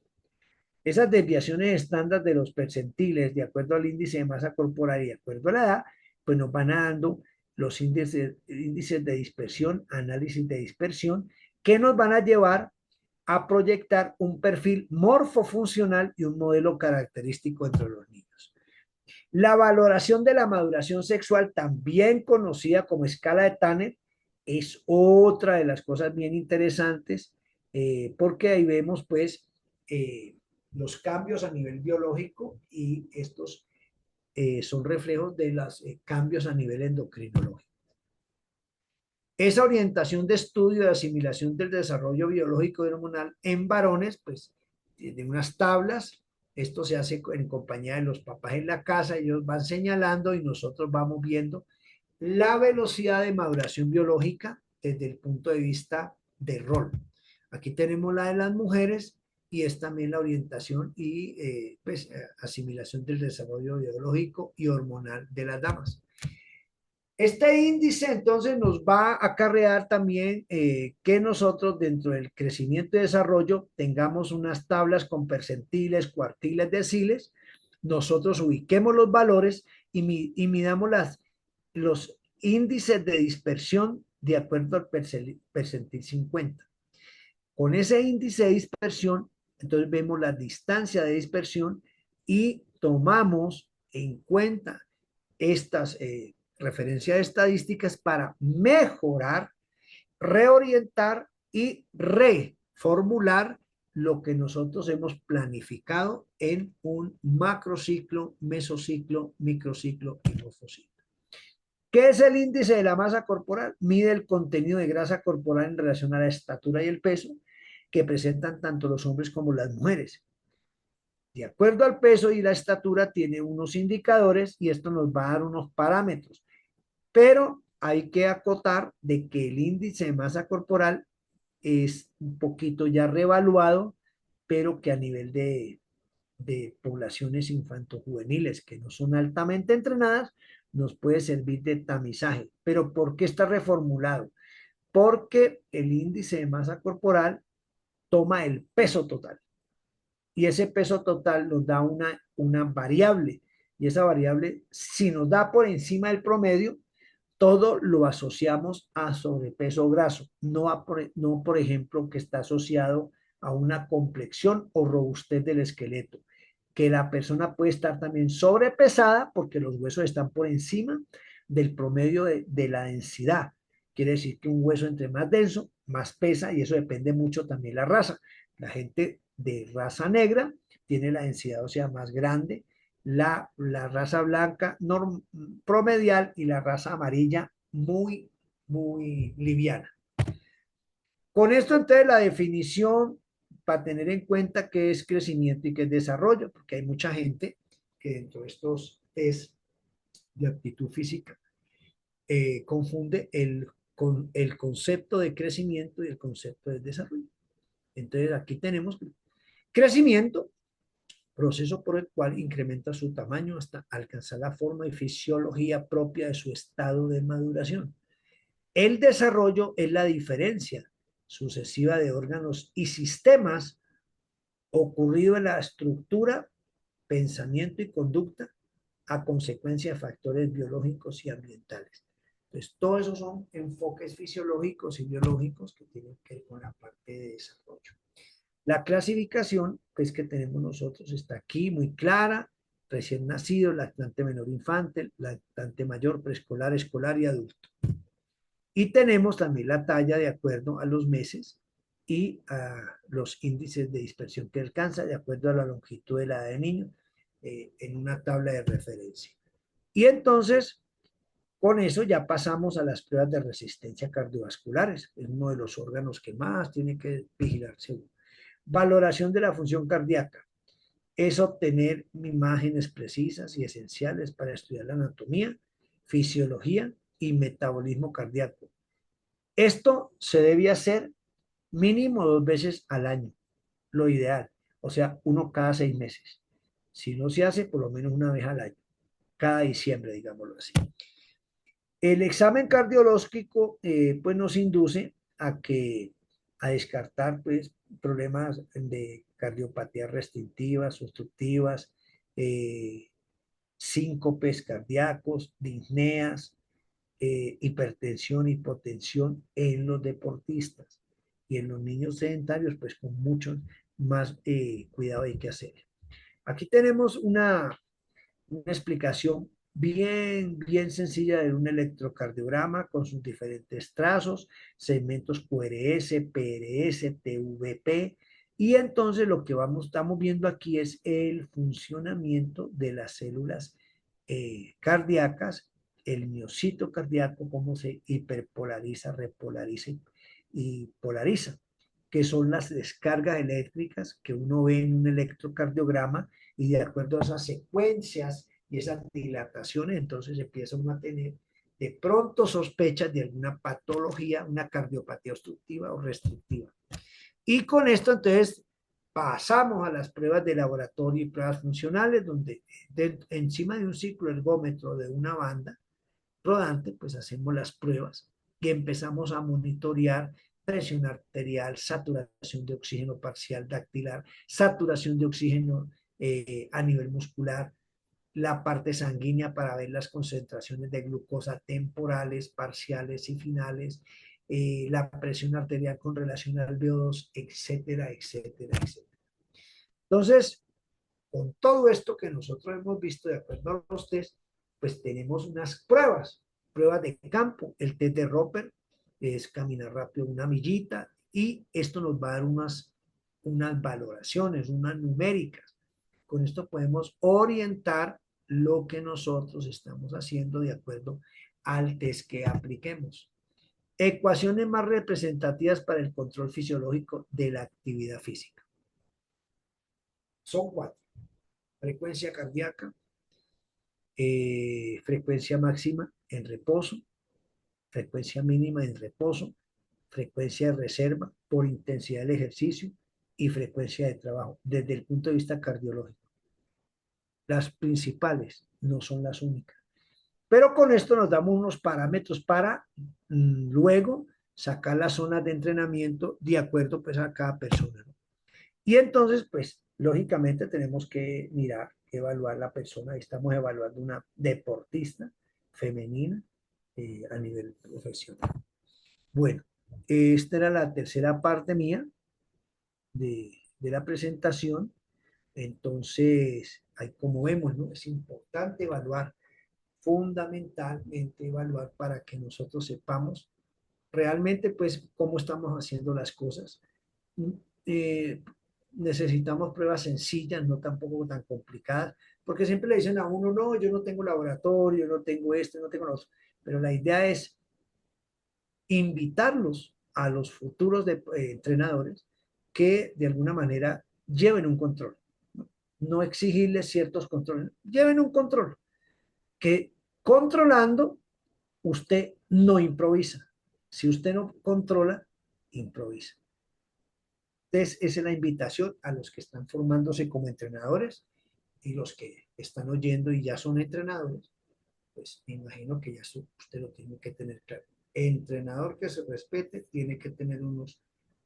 Esas desviaciones estándar de los percentiles, de acuerdo al índice de masa corporal y de acuerdo a la edad, pues nos van dando los índices de dispersión, análisis de dispersión, que nos van a llevar a proyectar un perfil morfofuncional y un modelo característico entre los niños. La valoración de la maduración sexual, también conocida como escala de Tanner, es otra de las cosas bien interesantes, porque ahí vemos pues los cambios a nivel biológico, y estos son reflejos de los cambios a nivel endocrinológico. Esa orientación de estudio de asimilación del desarrollo biológico y hormonal en varones, pues de unas tablas. Esto se hace en compañía de los papás en la casa, ellos van señalando y nosotros vamos viendo la velocidad de maduración biológica desde el punto de vista de rol. Aquí tenemos la de las mujeres y es también la orientación y asimilación del desarrollo biológico y hormonal de las damas. Este índice entonces nos va a acarrear también que nosotros dentro del crecimiento y desarrollo tengamos unas tablas con percentiles, cuartiles, deciles. Nosotros ubiquemos los valores y midamos los índices de dispersión de acuerdo al percentil 50. Con ese índice de dispersión, entonces vemos la distancia de dispersión y tomamos en cuenta estas referencias estadísticas para mejorar, reorientar y reformular lo que nosotros hemos planificado en un macrociclo, mesociclo, microciclo y morfociclo. ¿Qué es el índice de la masa corporal? Mide el contenido de grasa corporal en relación a la estatura y el peso que presentan tanto los hombres como las mujeres. De acuerdo al peso y la estatura tiene unos indicadores y esto nos va a dar unos parámetros. Pero hay que acotar de que el índice de masa corporal es un poquito ya revaluado, pero que a nivel de poblaciones infantojuveniles que no son altamente entrenadas, nos puede servir de tamizaje. ¿Pero por qué está reformulado? Porque el índice de masa corporal toma el peso total. Y ese peso total nos da una variable. Y esa variable, si nos da por encima del promedio, todo lo asociamos a sobrepeso graso, no, por ejemplo, que está asociado a una complexión o robustez del esqueleto, que la persona puede estar también sobrepesada porque los huesos están por encima del promedio de la densidad. Quiere decir que un hueso entre más denso, más pesa, y eso depende mucho también de la raza. La gente de raza negra tiene la densidad ósea más grande, la raza blanca promedial y la raza amarilla muy, muy liviana. Con esto entonces la definición para tener en cuenta qué es crecimiento y qué es desarrollo, porque hay mucha gente que dentro de estos test de aptitud física confunde con el concepto de crecimiento y el concepto de desarrollo. Entonces aquí tenemos crecimiento, proceso por el cual incrementa su tamaño hasta alcanzar la forma y fisiología propia de su estado de maduración. El desarrollo es la diferencia sucesiva de órganos y sistemas ocurrido en la estructura, pensamiento y conducta a consecuencia de factores biológicos y ambientales. Entonces, todos esos son enfoques fisiológicos y biológicos que tienen que ver con la parte de desarrollo. La clasificación pues, que tenemos nosotros está aquí muy clara: recién nacido, lactante menor infante, lactante mayor, preescolar, escolar y adulto. Y tenemos también la talla de acuerdo a los meses y a los índices de dispersión que alcanza de acuerdo a la longitud de la edad del niño en una tabla de referencia. Y entonces, con eso ya pasamos a las pruebas de resistencia cardiovasculares. Es uno de los órganos que más tiene que vigilarse. Valoración de la función cardíaca es obtener imágenes precisas y esenciales para estudiar la anatomía, fisiología y metabolismo cardíaco. Esto se debe hacer mínimo 2 veces al año, lo ideal, o sea, uno cada 6 meses. Si no se hace, por lo menos una vez al año, cada diciembre, digámoslo así. El examen cardiológico pues nos induce a descartar pues, problemas de cardiopatías restrictivas, obstructivas, síncopes cardíacos, disneas, hipertensión, hipotensión en los deportistas, y en los niños sedentarios pues con mucho más cuidado hay que hacer. Aquí tenemos una explicación bien sencilla de un electrocardiograma con sus diferentes trazos, segmentos QRS, PRS, TVP, y entonces lo que estamos viendo aquí es el funcionamiento de las células cardíacas, el miocito cardíaco, cómo se hiperpolariza, repolariza y polariza, que son las descargas eléctricas que uno ve en un electrocardiograma, y de acuerdo a esas secuencias y esas dilataciones, entonces empieza uno a tener de pronto sospechas de alguna patología, una cardiopatía obstructiva o restrictiva. Y con esto entonces pasamos a las pruebas de laboratorio y pruebas funcionales, donde encima de un ciclo ergómetro de una banda rodante, pues hacemos las pruebas y empezamos a monitorear presión arterial, saturación de oxígeno parcial dactilar, saturación de oxígeno a nivel muscular, la parte sanguínea para ver las concentraciones de glucosa temporales, parciales y finales, la presión arterial con relación al VO2, etcétera, etcétera, etcétera. Entonces, con todo esto que nosotros hemos visto de acuerdo a los test, pues tenemos unas pruebas de campo. El test de Roper es caminar rápido una millita, y esto nos va a dar unas valoraciones, unas numéricas. Con esto podemos orientar lo que nosotros estamos haciendo de acuerdo al test que apliquemos. Ecuaciones más representativas para el control fisiológico de la actividad física. Son 4. Frecuencia cardíaca, frecuencia máxima en reposo, frecuencia mínima en reposo, frecuencia de reserva por intensidad del ejercicio y frecuencia de trabajo desde el punto de vista cardiológico. Las principales, no son las únicas. Pero con esto nos damos unos parámetros para luego sacar las zonas de entrenamiento de acuerdo pues a cada persona, ¿no? Y entonces pues lógicamente tenemos que mirar, evaluar la persona. Ahí estamos evaluando una deportista femenina a nivel profesional. Bueno, esta era la tercera parte mía de la presentación. Entonces, ahí como vemos, ¿no? Es importante evaluar, fundamentalmente evaluar para que nosotros sepamos realmente pues cómo estamos haciendo las cosas. Eh, necesitamos pruebas sencillas, no tampoco tan complicadas, porque siempre le dicen a uno, no, yo no tengo laboratorio, no tengo esto, no tengo lo otro. Pero la idea es invitarlos a los futuros entrenadores que de alguna manera lleven un control. No exigirles ciertos controles, lleven un control, que controlando usted no improvisa. Si usted no controla, improvisa. Entonces, esa es la invitación a los que están formándose como entrenadores y los que están oyendo y ya son entrenadores, pues me imagino que ya usted lo tiene que tener claro. Entrenador que se respete tiene que tener unos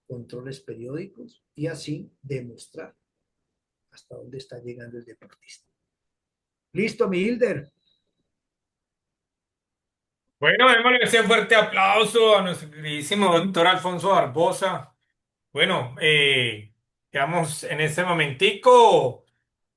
controles periódicos y así demostrar hasta dónde está llegando el deportista. Listo, mi Hilder. Bueno, démosle ese fuerte aplauso a nuestro queridísimo doctor Alfonso Barbosa. Bueno, quedamos en este momentico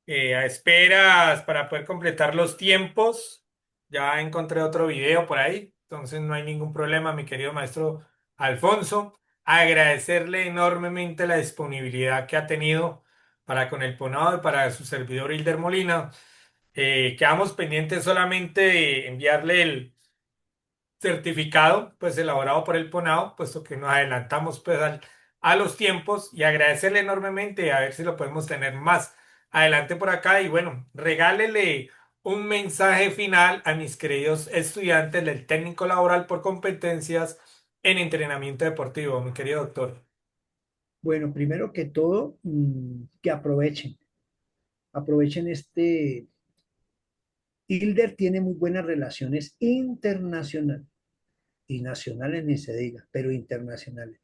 a esperas para poder completar los tiempos. Ya encontré otro video por ahí, entonces no hay ningún problema, mi querido maestro Alfonso. Agradecerle enormemente la disponibilidad que ha tenido para con el Ponado y para su servidor Hilder Molina. Quedamos pendientes solamente de enviarle el certificado, pues elaborado por el PONAO, puesto que nos adelantamos pues a los tiempos y agradecerle enormemente, a ver si lo podemos tener más adelante por acá y bueno, regálele un mensaje final a mis queridos estudiantes del técnico laboral por competencias en entrenamiento deportivo, mi querido doctor. Bueno, primero que todo, que aprovechen Hilder tiene muy buenas relaciones internacionales y nacionales ni se diga, pero internacionales.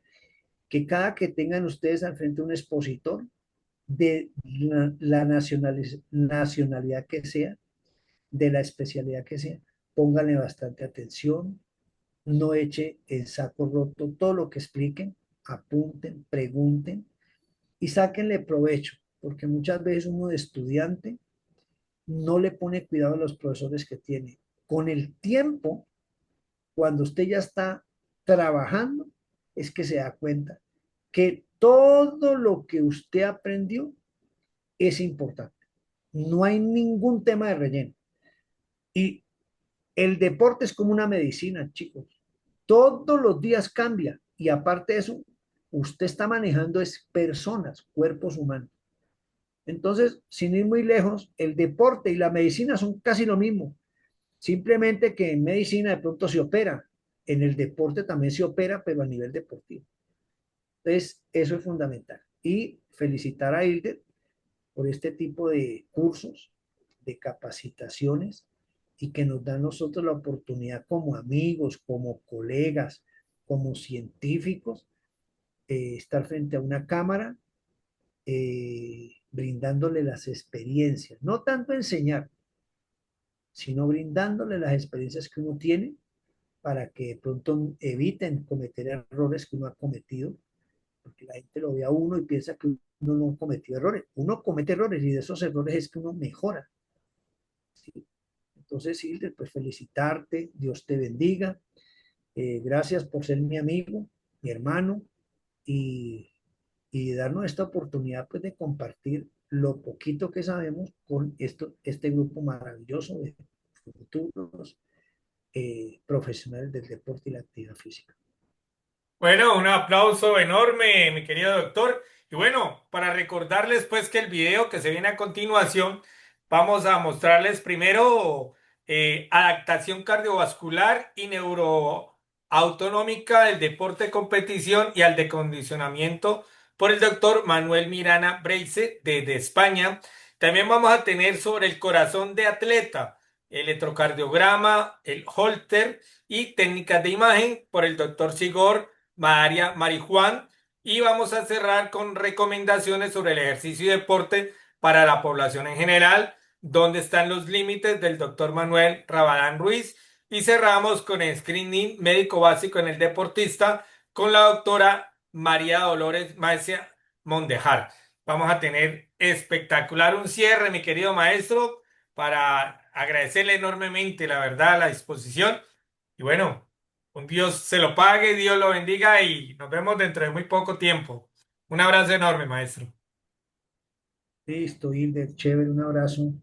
Que cada que tengan ustedes al frente un expositor de la nacionalidad que sea, de la especialidad que sea, pónganle bastante atención, no eche en saco roto todo lo que expliquen, apunten, pregunten y sáquenle provecho, porque muchas veces uno de estudiante no le pone cuidado a los profesores que tiene. Con el tiempo, cuando usted ya está trabajando, es que se da cuenta que todo lo que usted aprendió es importante. No hay ningún tema de relleno. Y el deporte es como una medicina, chicos. Todos los días cambia. Y aparte de eso, usted está manejando es personas, cuerpos humanos. Entonces, sin ir muy lejos, el deporte y la medicina son casi lo mismo. Simplemente que en medicina de pronto se opera. En el deporte también se opera, pero a nivel deportivo. Entonces, eso es fundamental. Y felicitar a Hilde por este tipo de cursos, de capacitaciones y que nos dan nosotros la oportunidad como amigos, como colegas, como científicos, estar frente a una cámara brindándole las experiencias, no tanto enseñar, sino brindándole las experiencias que uno tiene para que de pronto eviten cometer errores que uno ha cometido, porque la gente lo ve a uno y piensa que uno no cometió errores. Uno comete errores y de esos errores es que uno mejora. ¿Sí? Entonces, Hilde, pues felicitarte, Dios te bendiga. Gracias por ser mi amigo, mi hermano y, y darnos esta oportunidad pues, de compartir lo poquito que sabemos con este grupo maravilloso de futuros profesionales del deporte y la actividad física. Bueno, un aplauso enorme, mi querido doctor. Y bueno, para recordarles pues que el video que se viene a continuación, vamos a mostrarles primero adaptación cardiovascular y neuroautonómica del deporte de competición y al decondicionamiento por el doctor Manuel Mirana Breise desde España. También vamos a tener sobre el corazón de atleta, el electrocardiograma, el holter y técnicas de imagen por el doctor Sigor María Marijuán y vamos a cerrar con recomendaciones sobre el ejercicio y deporte para la población en general, donde están los límites del doctor Manuel Rabadán Ruiz y cerramos con el screening médico básico en el deportista con la doctora María Dolores Maestra Mondejar. Vamos a tener espectacular un cierre, mi querido maestro, para agradecerle enormemente, la verdad, la disposición y bueno. Un Dios se lo pague, Dios lo bendiga y nos vemos dentro de muy poco tiempo. Un abrazo enorme, maestro. Listo, Hilde, chévere, un abrazo.